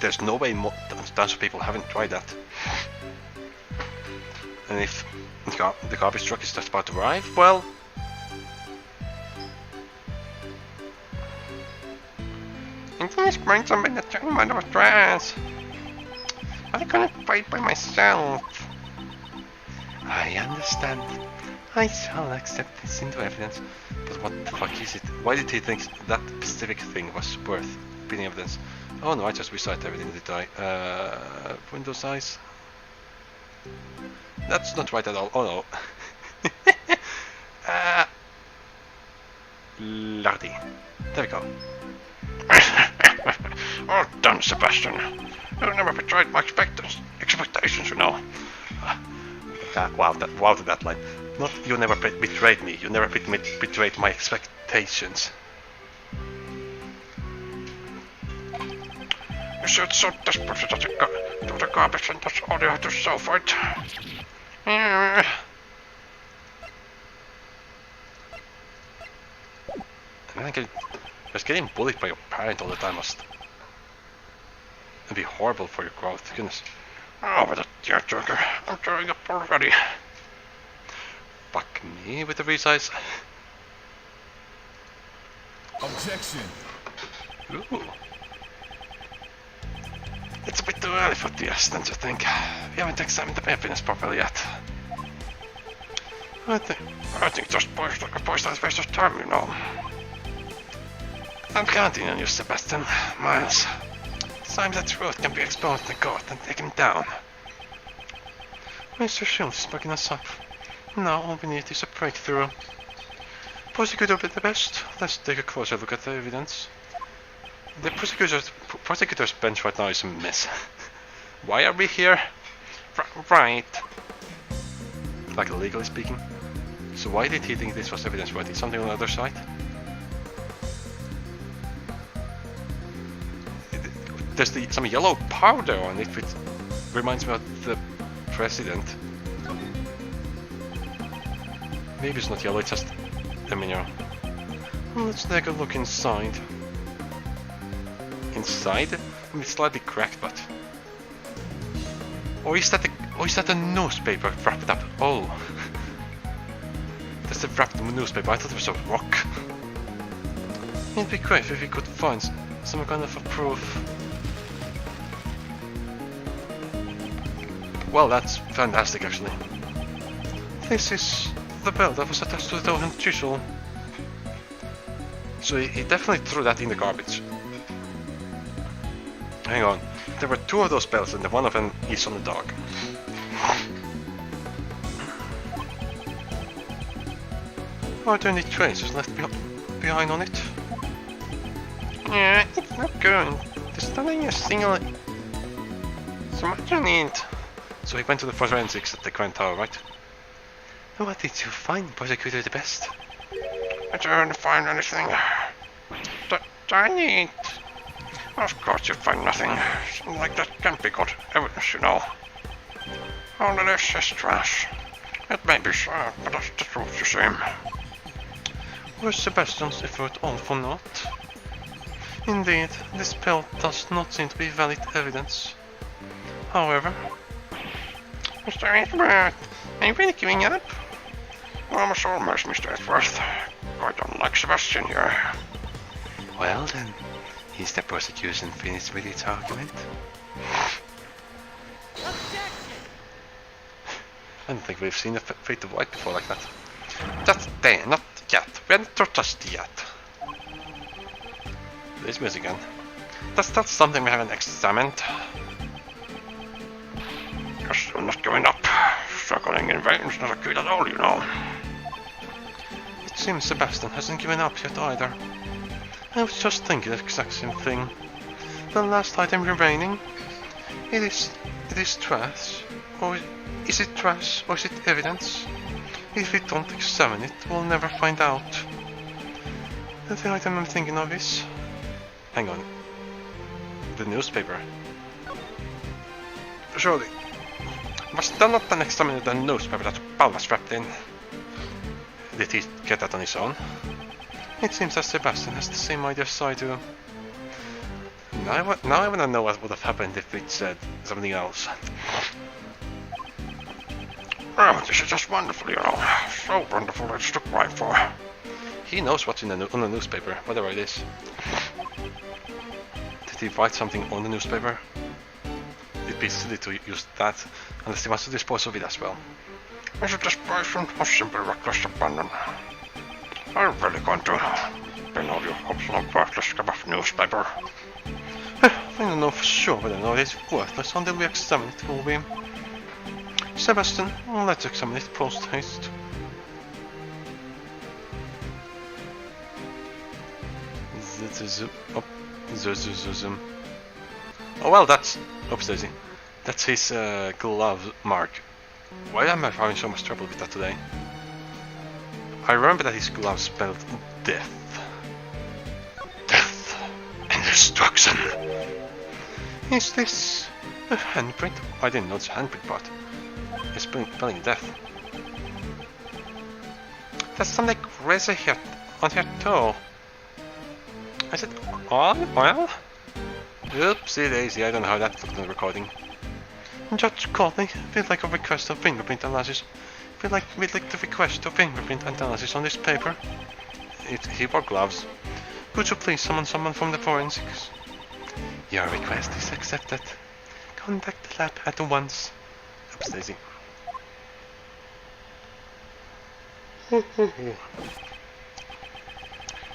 S1: there's no way tons of people haven't tried that. And if the garbage truck is just about to arrive, well,
S2: I just bring something to turn him under stress. I couldn't fight by myself.
S1: I understand. I shall accept this into evidence. But what the fuck is it? Why did he think that specific thing was worth being evidence? Oh no, I just recited everything, did I? Window size? That's not right at all. Oh no. Lardy. There we go.
S3: Well done, Sebastian. You never betrayed my expectations, you know.
S1: Wow, that line. Not you never betrayed me. You never betrayed my expectations.
S3: You said so desperately that you go to the garbage and that's all you have to show for it.
S1: I mean, just getting bullied by your parent all the time must be horrible for your growth, goodness.
S3: Oh, but that tearjerker, I'm tearing up already.
S1: Fuck me with the resize.
S4: Objection.
S1: Ooh.
S3: It's a bit too early for tears, don't you think? We haven't examined the evidence properly yet. I think just boys like a boys that waste of time, you know. I'm counting on you, Sebastian. Miles. Time that truth can be exposed in court and taken down.
S1: Mr. Shields is backing us up. Now all we need is a breakthrough. Prosecutor did the best. Let's take a closer look at the evidence. The prosecutor's bench right now is a mess. Why are we here?
S3: Right.
S1: Like legally speaking. So why did he think this was evidence worthy? Something on the other side? There's some yellow powder on it, which reminds me of the president. Maybe it's not yellow, it's just a mineral. Well, let's take a look inside. Inside? I mean, it's slightly cracked, but... Or is that a newspaper wrapped up? Oh. That's a wrapped newspaper, I thought it was a rock. It'd be great if we could find some kind of a proof. Well, that's fantastic, actually. This is the bell that was attached to the toe and chisel. So he definitely threw that in the garbage. Hang on, there were two of those bells and one of them is on the dog. Are there any traces left behind on it?
S2: Yeah, it's not good. There's not a single... So much on it.
S1: So he went to the forensics at the Grand Tower, right? And what did you find, Prosecutor the best?
S3: I didn't find anything. Darn it. Of course you find nothing. Something like that can't be good evidence, you know. All of this is trash. It may be so, but that's the truth, you see.
S1: Was Sebastian's effort all for naught? Indeed, this spell does not seem to be valid evidence. However...
S2: Mr. Edward, are you really giving up?
S3: Almost almost, Mr. Edworth. Quite unlike Sebastian here.
S1: Well then, is the prosecution finished with its argument? I don't think we've seen a fate of white before like that.
S3: Just there, not yet. We haven't touched yet.
S1: This music again.
S3: That's something we haven't examined. As soon I'm not giving up. Struggling in vain is not a good at all, you know.
S1: It seems Sebastian hasn't given up yet either. I was just thinking the exact same thing. The last item remaining. It is trash. Or is it trash or is it evidence? If we don't examine it, we'll never find out. The item I'm thinking of is... Hang on. The newspaper. Surely. Was that not an examiner the newspaper that Paul was wrapped in? Did he get that on his own? It seems that Sebastian has the same idea as I do. Now I wanna know what would have happened if it said something else.
S3: Oh, this is just wonderful, you know. So wonderful that it's took right for.
S1: He knows what's in on the newspaper, whatever it is. Did he write something on the newspaper? It'd be silly to use that, unless he wants to dispose of it as well.
S3: Is it desperation or simply reckless abandon? I'm really going to pin all your hopes on a worthless scrap of newspaper.
S1: I don't know for sure whether or not it's worthless until we examine it, will we? Sebastian, let's examine it post haste. Oh well, that's... Oops daisy. That's his glove mark. Why am I having so much trouble with that today? I remember that his glove spelled death. Death and destruction. Is this a handprint? I didn't know it's a handprint part. It's spelling death. There's something crazy here on here too. I said, oh, well? Oopsie daisy, I don't know how that looked on the recording. Judge called me with like a request of fingerprint analysis. We'd like the request of fingerprint analysis on this paper. He wore gloves. Could you please summon someone from the forensics? Your request is accepted. Contact the lab at once. Oops daisy.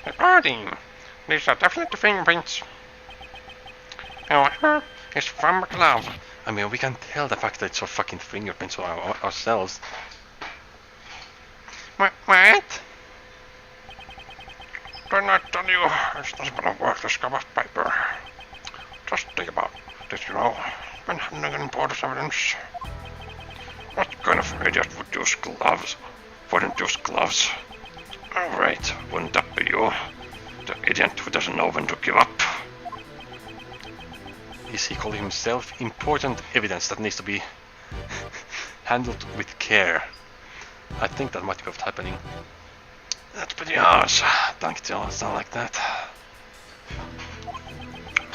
S3: Recording. These are definitely fingerprints. However, it's from a glove.
S1: I mean, we can tell the fact that it's our fucking fingerprints ourselves.
S3: What? Didn't I tell you it's not but a worthless scrap of paper? Just think about this, you know. Been handling important evidence. What kind of idiot would use gloves? Wouldn't use gloves. Alright, wouldn't that be you? The idiot who doesn't know when to give up.
S1: Is he calling himself important evidence that needs to be handled with care? I think that might be what's happening. That's pretty harsh. Don't sound like that.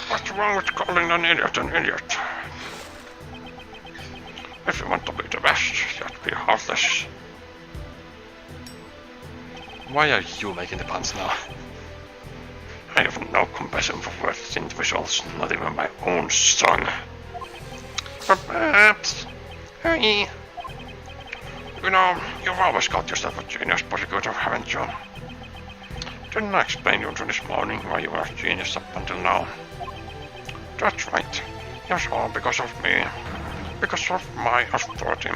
S3: What's wrong with calling an idiot an idiot? If you want to be the best, you have to be heartless.
S1: Why are you making the puns now?
S3: I have no compassion for worthless individuals, not even my own son. But perhaps... Hey... You know, you've always called yourself a genius, Prosecutor, haven't you? Didn't I explain to you this morning why you were a genius up until now? That's right. It was all because of me. Because of my authority.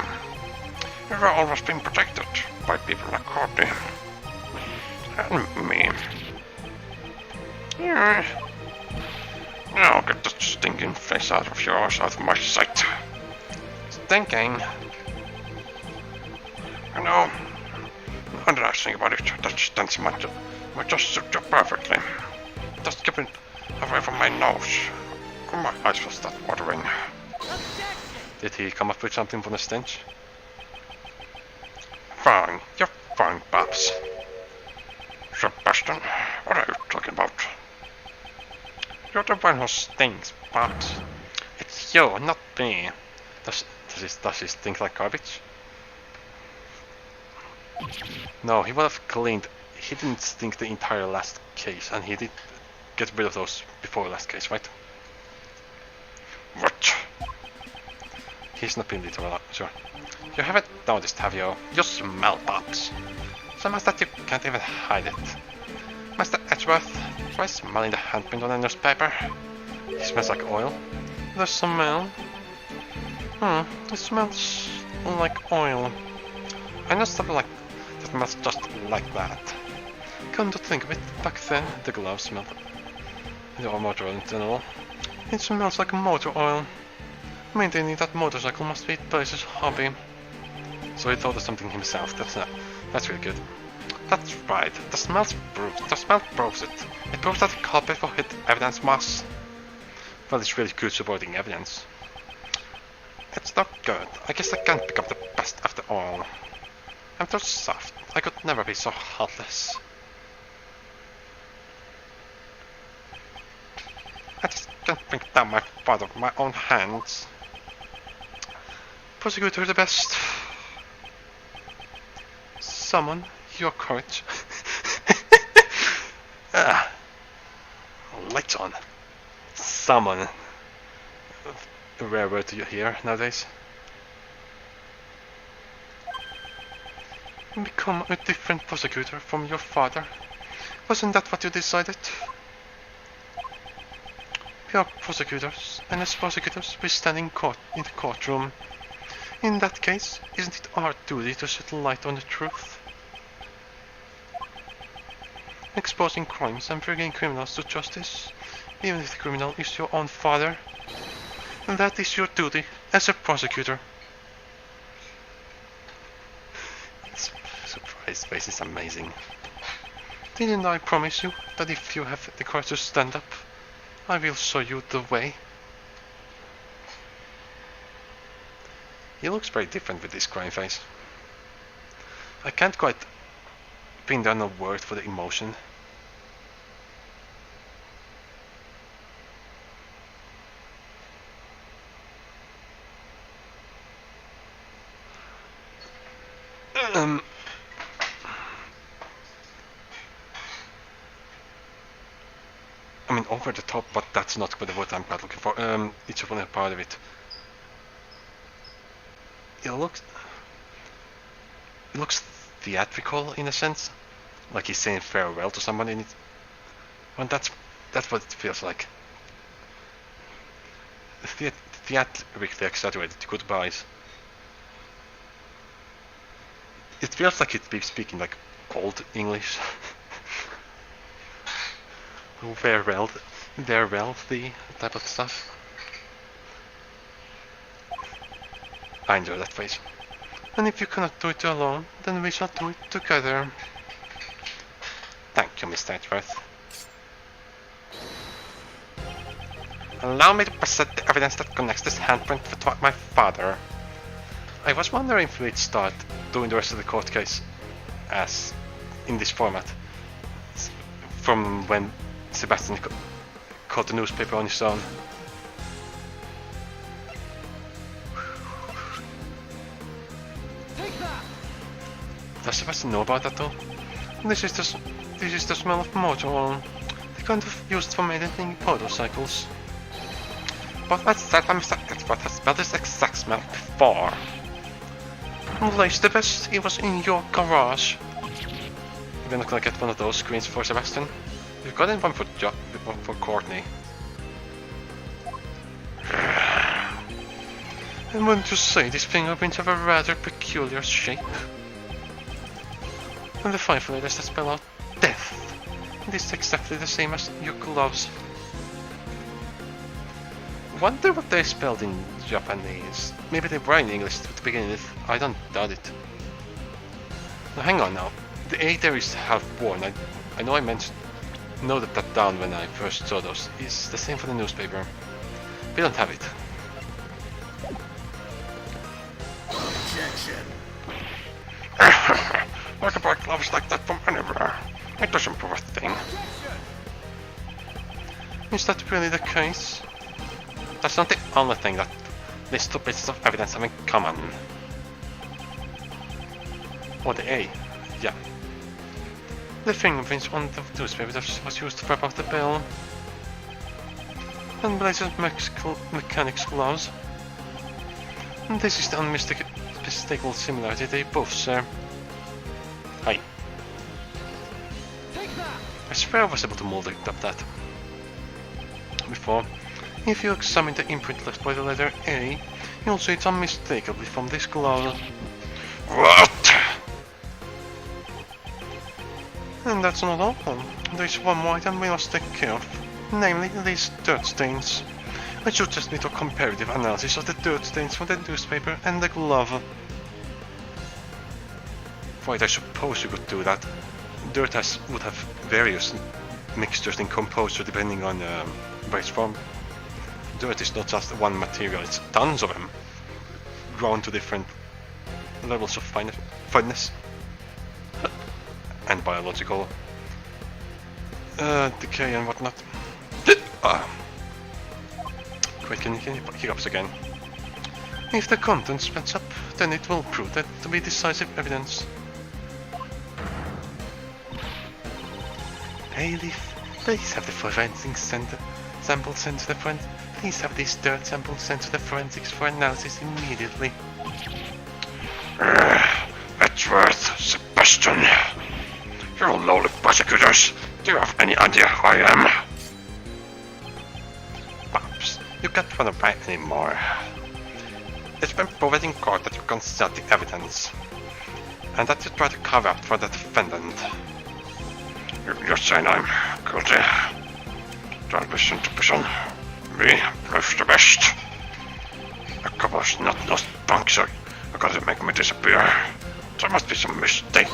S3: We've always been protected by people like Courtney. And me. Yeah. Now get that stinking face out of yours, out of my sight.
S1: Stinking?
S3: You know, now that I think about it, that stance might just suit you perfectly. Just keep it away from my nose. Or my eyes will start watering.
S1: Did he come up with something from the stench?
S3: Fine, you're fine, Babs. Sebastian, what are you talking about?
S1: You're the one who stinks, Babs. It's you, not me. Does he stink like garbage? No, he would have cleaned. He didn't stink the entire last case, and he did get rid of those before the last case, right?
S3: What?
S1: He's not being literal, sure. You haven't noticed, have you? You smell, Babs. So much that you can't even hide it. Master Edgeworth, try smelling the handprint on the newspaper. It smells like oil. The smell. It smells like oil. I know stuff like that smells just like that. Come to think of it, back then the gloves smelled the motor oil in general. It smells like motor oil. Maintaining that motorcycle must be Blaze's hobby. So he thought of something himself. That's really good. That's right. The smell proves it. It proves that the culprit for hid evidence was. Well, it's really good supporting evidence. It's not good. I guess I can't become the best after all. I'm too soft. I could never be so heartless. I just can't bring down my father with my own hands. Prosecutor the best. Summon your courage. Lights on. Summon. A rare word to hear nowadays. Become a different prosecutor from your father. Wasn't that what you decided? We are prosecutors, and as prosecutors we stand in the courtroom. In that case, isn't it our duty to shed light on the truth? Exposing crimes and bringing criminals to justice, even if the criminal is your own father. And that is your duty as a prosecutor. Surprise face is amazing. Didn't I promise you that if you have the courage to stand up, I will show you the way? He looks very different with this crying face. I can't quite pin down a word for the emotion. I mean, over the top, but that's not the word I'm quite looking for. It's only a part of it. It looks theatrical in a sense, like he's saying farewell to someone in it. And that's what it feels like. Theatrically exaggerated goodbyes. It feels like he'd be speaking like old English. Farewell, the type of stuff. I enjoy that face. And if you cannot do it alone, then we shall do it together. Thank you, Mr. Edgeworth. Allow me to present the evidence that connects this handprint to my father. I was wondering if we'd start doing the rest of the court case as in this format. From when Sebastian caught the newspaper on his own. Does Sebastian know about that though? This is the smell of motor oil. The kind of used for maintaining motorcycles. But that's that Mr. Expert has smelled this exact smell before. Blaze the best, it was in your garage. We're not gonna get one of those screens for Sebastian. We've gotten one for Courtney. And wouldn't you say these fingerprints have a rather peculiar shape? And the 5 letters that spell out death. This is exactly the same as your gloves. Wonder what they spelled in Japanese. Maybe they were in English to begin with. I don't doubt it. Now hang on now. The A there is half worn. I know I noted that down when I first saw those. It's the same for the newspaper. We don't have it.
S4: Objection.
S3: I can buy gloves like that from anywhere. It doesn't prove a thing.
S1: Is that really the case? That's not the only thing that these two pieces of evidence have in common. Or the A, yeah. The fingerprints on the newspaper that was used to wrap up the bill. And Blaze's mechanic's gloves. And this is the unmistakable similarity they both share. Hi. I swear I was able to mold up that before. If you examine the imprint left by the letter A, You'll see it's unmistakably from this glove.
S3: What?
S1: And that's not all. There's one more item we must take care of. Namely, these dirt stains. I should just need a comparative analysis of the dirt stains from the newspaper and the glove. Right, I suppose you could do that. Dirt would have various mixtures in composer depending on where it's from. Dirt is not just one material, it's tons of them, grown to different levels of fineness and biological decay and whatnot. Wait, can you hiccups again? If the contents match up, then it will prove that to be decisive evidence. Hey Leaf, please have the forensic sample sent to the front. Please have these dirt samples sent to the forensics for analysis immediately.
S3: Edgeworth, Sebastian. You lowly prosecutors. Do you have any idea who I am?
S1: Pops, you can't run away anymore. It's been proven in court that you concealed the evidence, and that you tried to cover up for the defendant.
S3: You're saying I'm guilty. Don't listen to prison. Me, lives the best. A couple of snot-nosed punks are gonna make me disappear. There must be some mistake.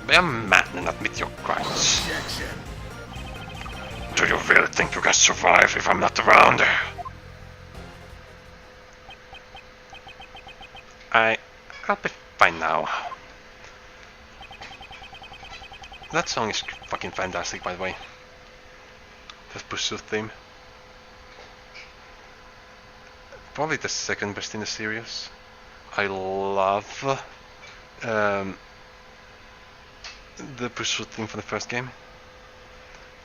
S1: Be a man and admit your crimes.
S4: Objection.
S3: Do you really think you can survive if I'm not around?
S1: I'll be fine now. That song is fucking fantastic, by the way. The Pursuit theme. Probably the second best in the series. I love the Pursuit theme for the first game.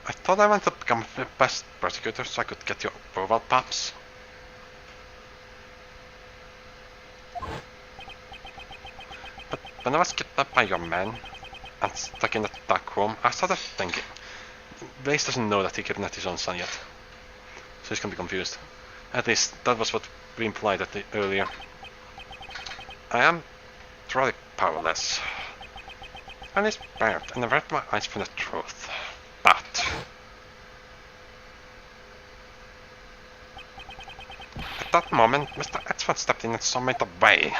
S1: I thought I wanted to become the best Prosecutor so I could get your approval, Pops. But when I was kidnapped by your man and stuck in that dark room, I started thinking, Blaze doesn't know that he kidnapped his own son yet, so he's gonna be confused. At least that was what we implied earlier. I am truly powerless. I was burned and averted my eyes from the truth. But at that moment, Mr. Edgeworth stepped in and saw me the way.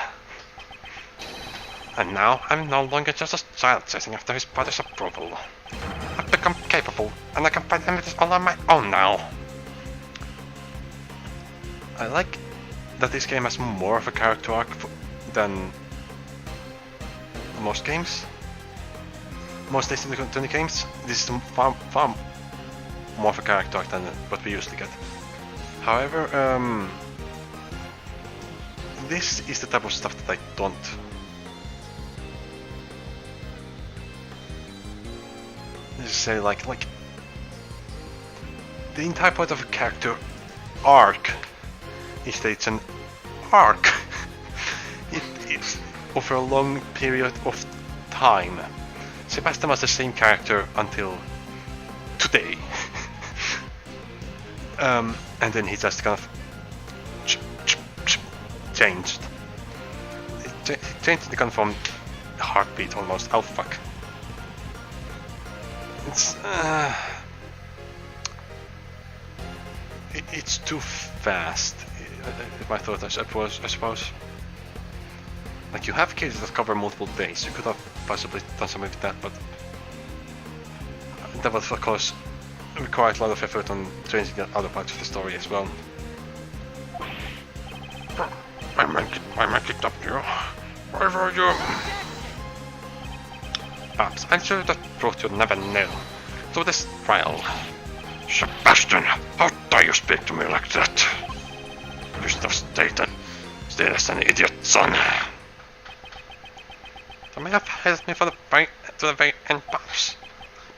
S1: And now I'm no longer just a child chasing after his father's approval. I've become capable, and I can find evidence all on my own now. I like that this game has more of a character arc than most games. Most Destiny 20 games, this is far more of a character arc than what we usually get. However, this is the type of stuff that I don't say like the entire point of a character arc is that it's an arc. It's over a long period of time. Sebastian was the same character until today. And then he just kind of changed. It changed the kind of from heartbeat almost. Oh fuck. It's too fast. My thought, I suppose. Like, you have cases that cover multiple days. You could have possibly done something with that, but that would of course require a lot of effort on changing the other parts of the story as well.
S3: I make it up to you. Where were you?
S1: Perhaps I'm sure that truth you'll never know. Through this trial.
S3: Sebastian, how dare you speak to me like that? You should have stayed as an idiot, son.
S1: You may have held me to the very end, perhaps,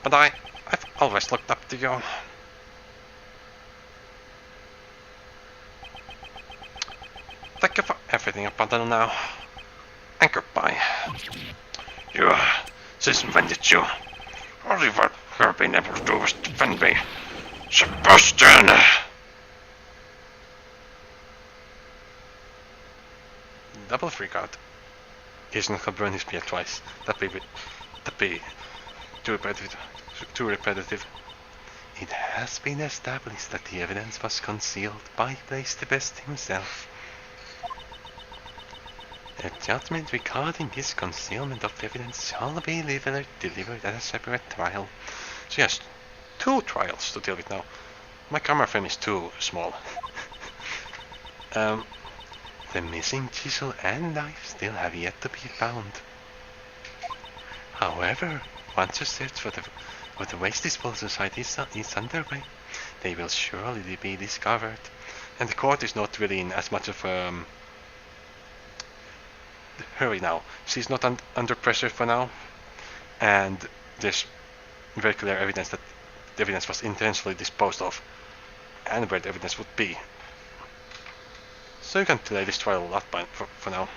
S1: but I've always looked up to you. Thank you for everything up until now, and goodbye.
S3: You, since when did you? All you've ever been able to do was defend me. Sebastian!
S1: double freak out. He's not gonna burn his beer twice. That'd be too repetitive. Too repetitive. It has been established that the evidence was concealed by Blaze the Best himself. A judgment regarding his concealment of evidence shall be delivered at a separate trial. So yes, 2 trials to deal with now. My camera frame is too small. The missing chisel and knife still have yet to be found. However, once a search for the waste disposal site is underway, they will surely be discovered. And the court is not really in as much of a hurry now. She's not under pressure for now, and there's very clear evidence that the evidence was intentionally disposed of, and where the evidence would be. So you can delay this trial a lot for now.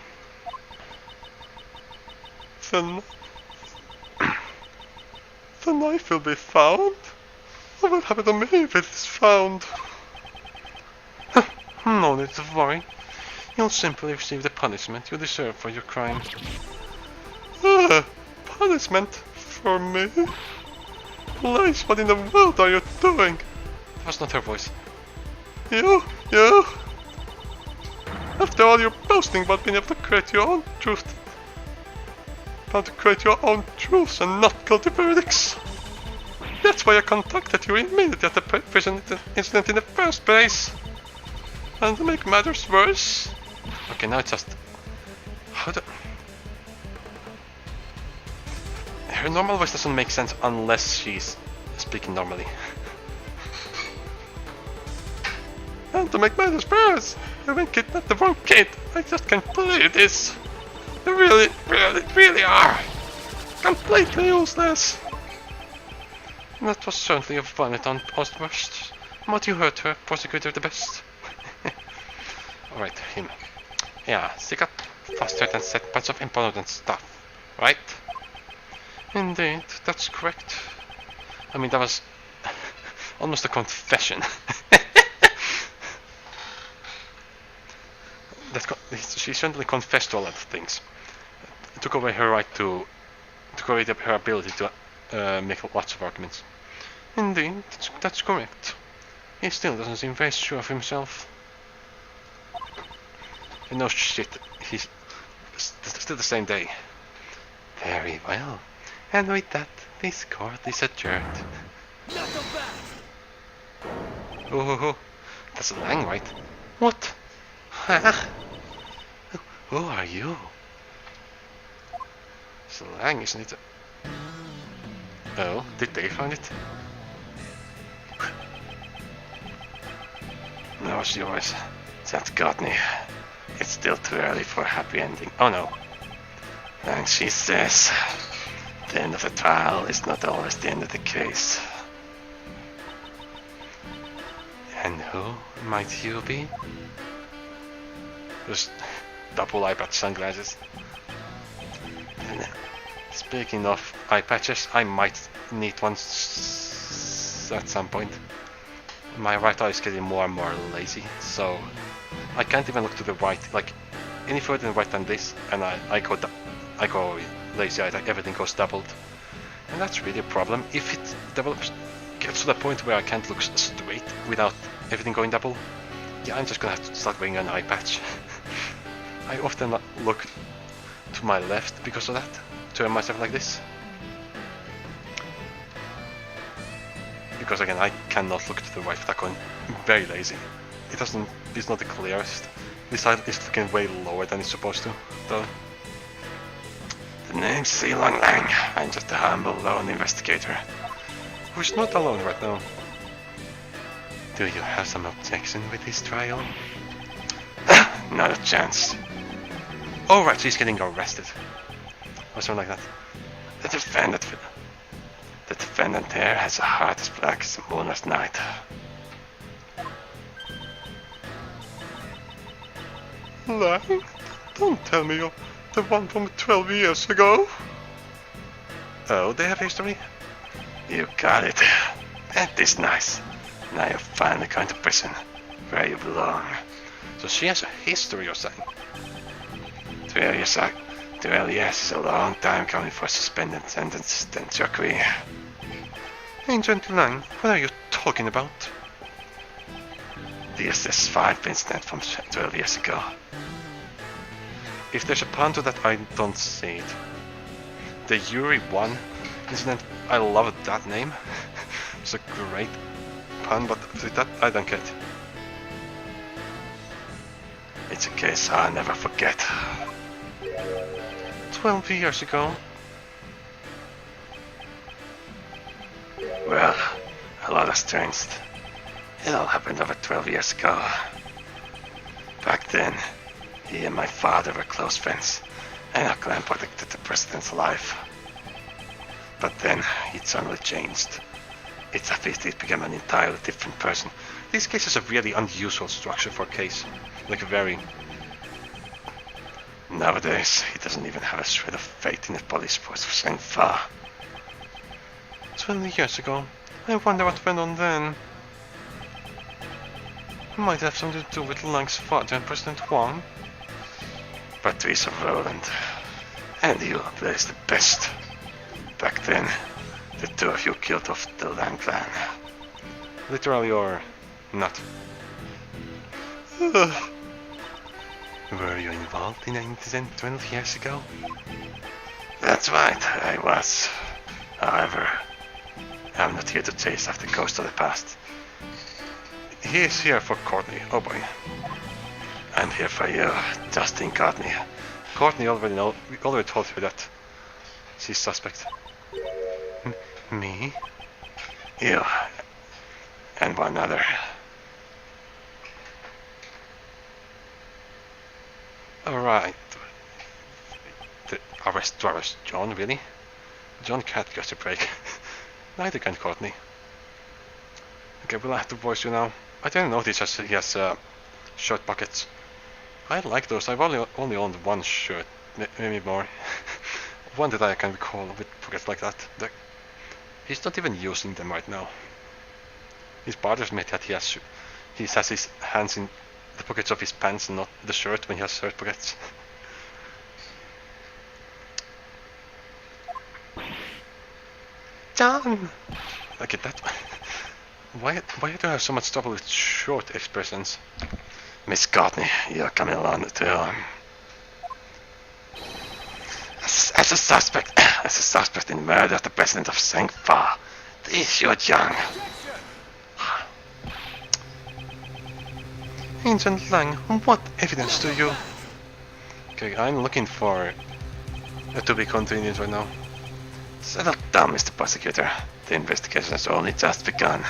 S1: The knife will be found? What will happen to me if it is found? No need to worry. You'll simply receive the punishment you deserve for your crime. Punishment? For me? Blaze, what in the world are you doing? That was not her voice. You? After all your boasting about being able to create your own truth. About to create your own truths and not guilty verdicts. That's why I contacted you immediately at the prison incident in the first place. And to make matters worse... Okay, now it's just... Her normal voice doesn't make sense unless she's speaking normally. And to make matters worse, you've been kidnapped the wrong kid. I just can't believe this. You really are completely useless. That was certainly a violent outburst. But you hurt her, Prosecutor the Best. Alright, him. Yeah, stick up, frustrate and set bunch of important stuff, right? Indeed, that's correct. I mean, that was almost a confession. She certainly confessed to a lot of things. It took away her right to... took away her ability to make lots of arguments. Indeed, that's correct. He still doesn't seem very sure of himself. And no shit, he's still the same day. Very well. And with that, this court is adjourned. Oh, that's Lang, right? What? Huh? Who are you? It's Lang, isn't it? Oh, did they find it? No, it's yours. That's got me. It's still too early for a happy ending. Oh no. And she says, the end of the trial is not always the end of the case. And who might you be? Just double eye patch sunglasses. And speaking of eye patches, I might need one at some point. My right eye is getting more and more lazy, so I can't even look to the right, like any further right than this, and I go lazy eye, like everything goes doubled. And that's really a problem. If it gets to the point where I can't look straight without everything going double, yeah, I'm just gonna have to start wearing an eye patch. I often look to my left because of that, turn myself like this. Because again, I cannot look to the right without going very lazy. It's not the clearest. This side is looking way lower than it's supposed to, though. The name's Silong Lang. I'm just a humble lone investigator. Who's not alone right now. Do you have some objection with this trial? Not a chance. Oh right, she's getting arrested. Or something like that. The defendant here has a heart as black as a moonless night. Lang? Don't tell me you're the one from 12 years ago. Oh, they have history? You got it. That is nice. Now you're finally going to prison, where you belong. So she has a history, you're saying?
S3: 12 years is a long time coming for suspended sentences, don't you agree?
S1: Agent Lang, what are you talking about?
S3: The SS5 incident from 12 years ago.
S1: If there's a pun to that, I don't see it. The Yuri 1 incident, I love that name. It's a great pun, but that I don't get.
S3: It's a case I'll never forget.
S1: 12 years ago.
S3: Well, a lot has changed. It all happened over 12 years ago. Back then, he and my father were close friends, and our clan protected the president's life. But then, it suddenly changed. It's as if he became an entirely different person.
S1: This case is a really unusual structure for a case. Like a very...
S3: Nowadays, he doesn't even have a shred of faith in the police force for saying far.
S1: 20 years ago. I wonder what went on then. Might have something to do with Lang's father and President Huang.
S3: Patrice of Roland. And you plays the best. Back then, the two of you killed off the Lang clan.
S1: Literally or not. Were you involved in an incident 12 years ago?
S3: That's right, I was. However, I'm not here to chase after ghosts of the past.
S1: He is here for Courtney. Oh boy.
S3: I'm here for you, Justin Courtney.
S1: Courtney already know. We already told her that she's suspect. Me?
S3: You. And one other.
S1: Alright. The arrest John, really? John can't get a break. Neither can Courtney. Okay, we'll have to voice you now. I didn't notice he has shirt pockets. I like those. I've only owned one shirt, maybe more. One that I can recall with pockets like that. He's not even using them right now. It bothers me that he has his hands in the pockets of his pants and not the shirt when he has shirt pockets.
S2: John!
S1: Look at that. Why do I have so much trouble with short expressions?
S3: Miss Courtney, you're coming along too. As a suspect in the murder of the president of Sengfa, the issue at Young.
S1: Agent Lang, what evidence do you... Okay, I'm looking for a to be continued right now.
S3: Settle down, Mr. Prosecutor. The investigation has only just begun.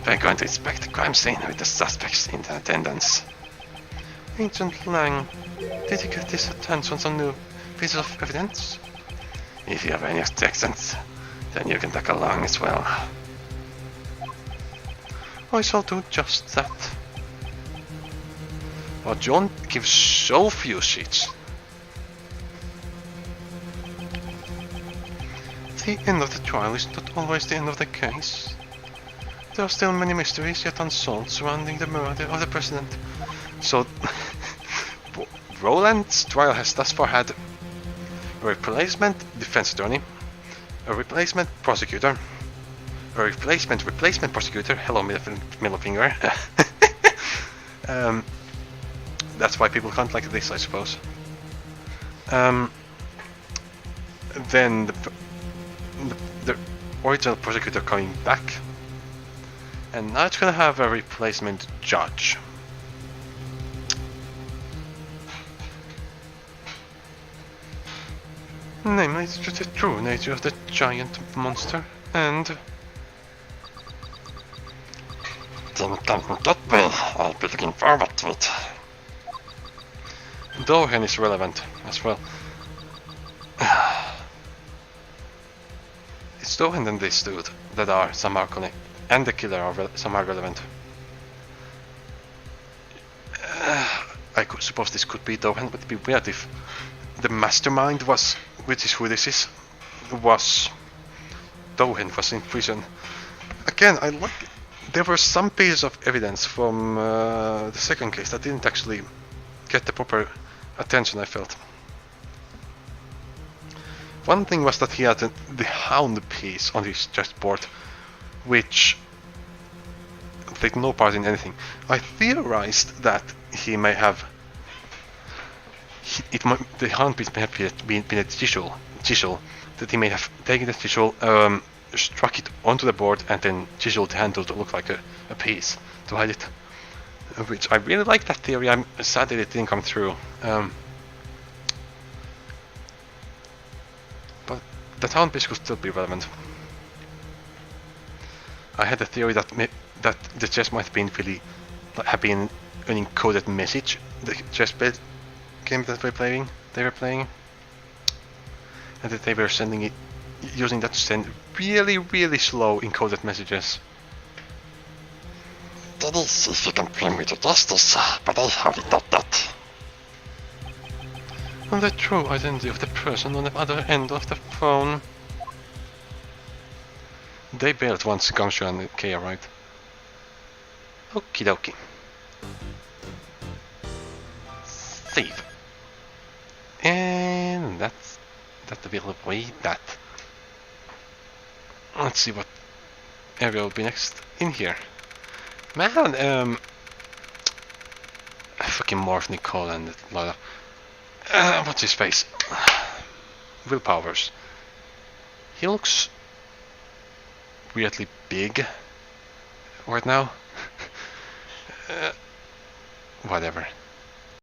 S3: We're going to inspect the crime scene with the suspects in attendance.
S1: Agent Lang, did you get his attention on some new pieces of evidence?
S3: If you have any objections, then you can tag along as well.
S1: I shall do just that. But John gives so few sheets. The end of the trial is not always the end of the case. There are still many mysteries yet unsolved surrounding the murder of the president. So, Roland's trial has thus far had a replacement defense attorney, a replacement prosecutor, a replacement prosecutor. Hello, middle finger. That's why people can't like this, I suppose. Then the original prosecutor coming back, and now it's gonna have a replacement judge. Namely, the true nature of the giant monster, and
S3: That way, I'll be looking forward to it.
S1: Dohen is relevant as well. It's Dohen and this dude that are somehow connected, and the killer are somehow relevant. I suppose this could be Dohen, but it'd be weird if the mastermind was, which is who this is, was Dohen was in prison. Again, there were some pieces of evidence from the second case that didn't actually get the proper attention I felt. One thing was that he had the Hound piece on his chessboard, which take no part in anything. I theorized that he may have the Hound piece may have been a chisel, that he may have taken the chisel, struck it onto the board, and then chiseled the handle to look like a piece to hide it. Which I really like that theory. I'm sad that it didn't come through. But the Hound piece could still be relevant. I had a theory that that the chess might have been an encoded message. The chess game that they were playing, and that they were sending it, using that to send really slow encoded messages.
S3: That is if you can bring me to justice, but I hardly doubt that.
S1: And the true identity of the person on the other end of the phone. They built once Gumshoe and Kea, right? Okie dokie. Save. And that will avoid that. Let's see what area will be next in here. Man, fucking Morph Nicole and Lola. What's his face? Will Powers. He looks weirdly big right now. Whatever.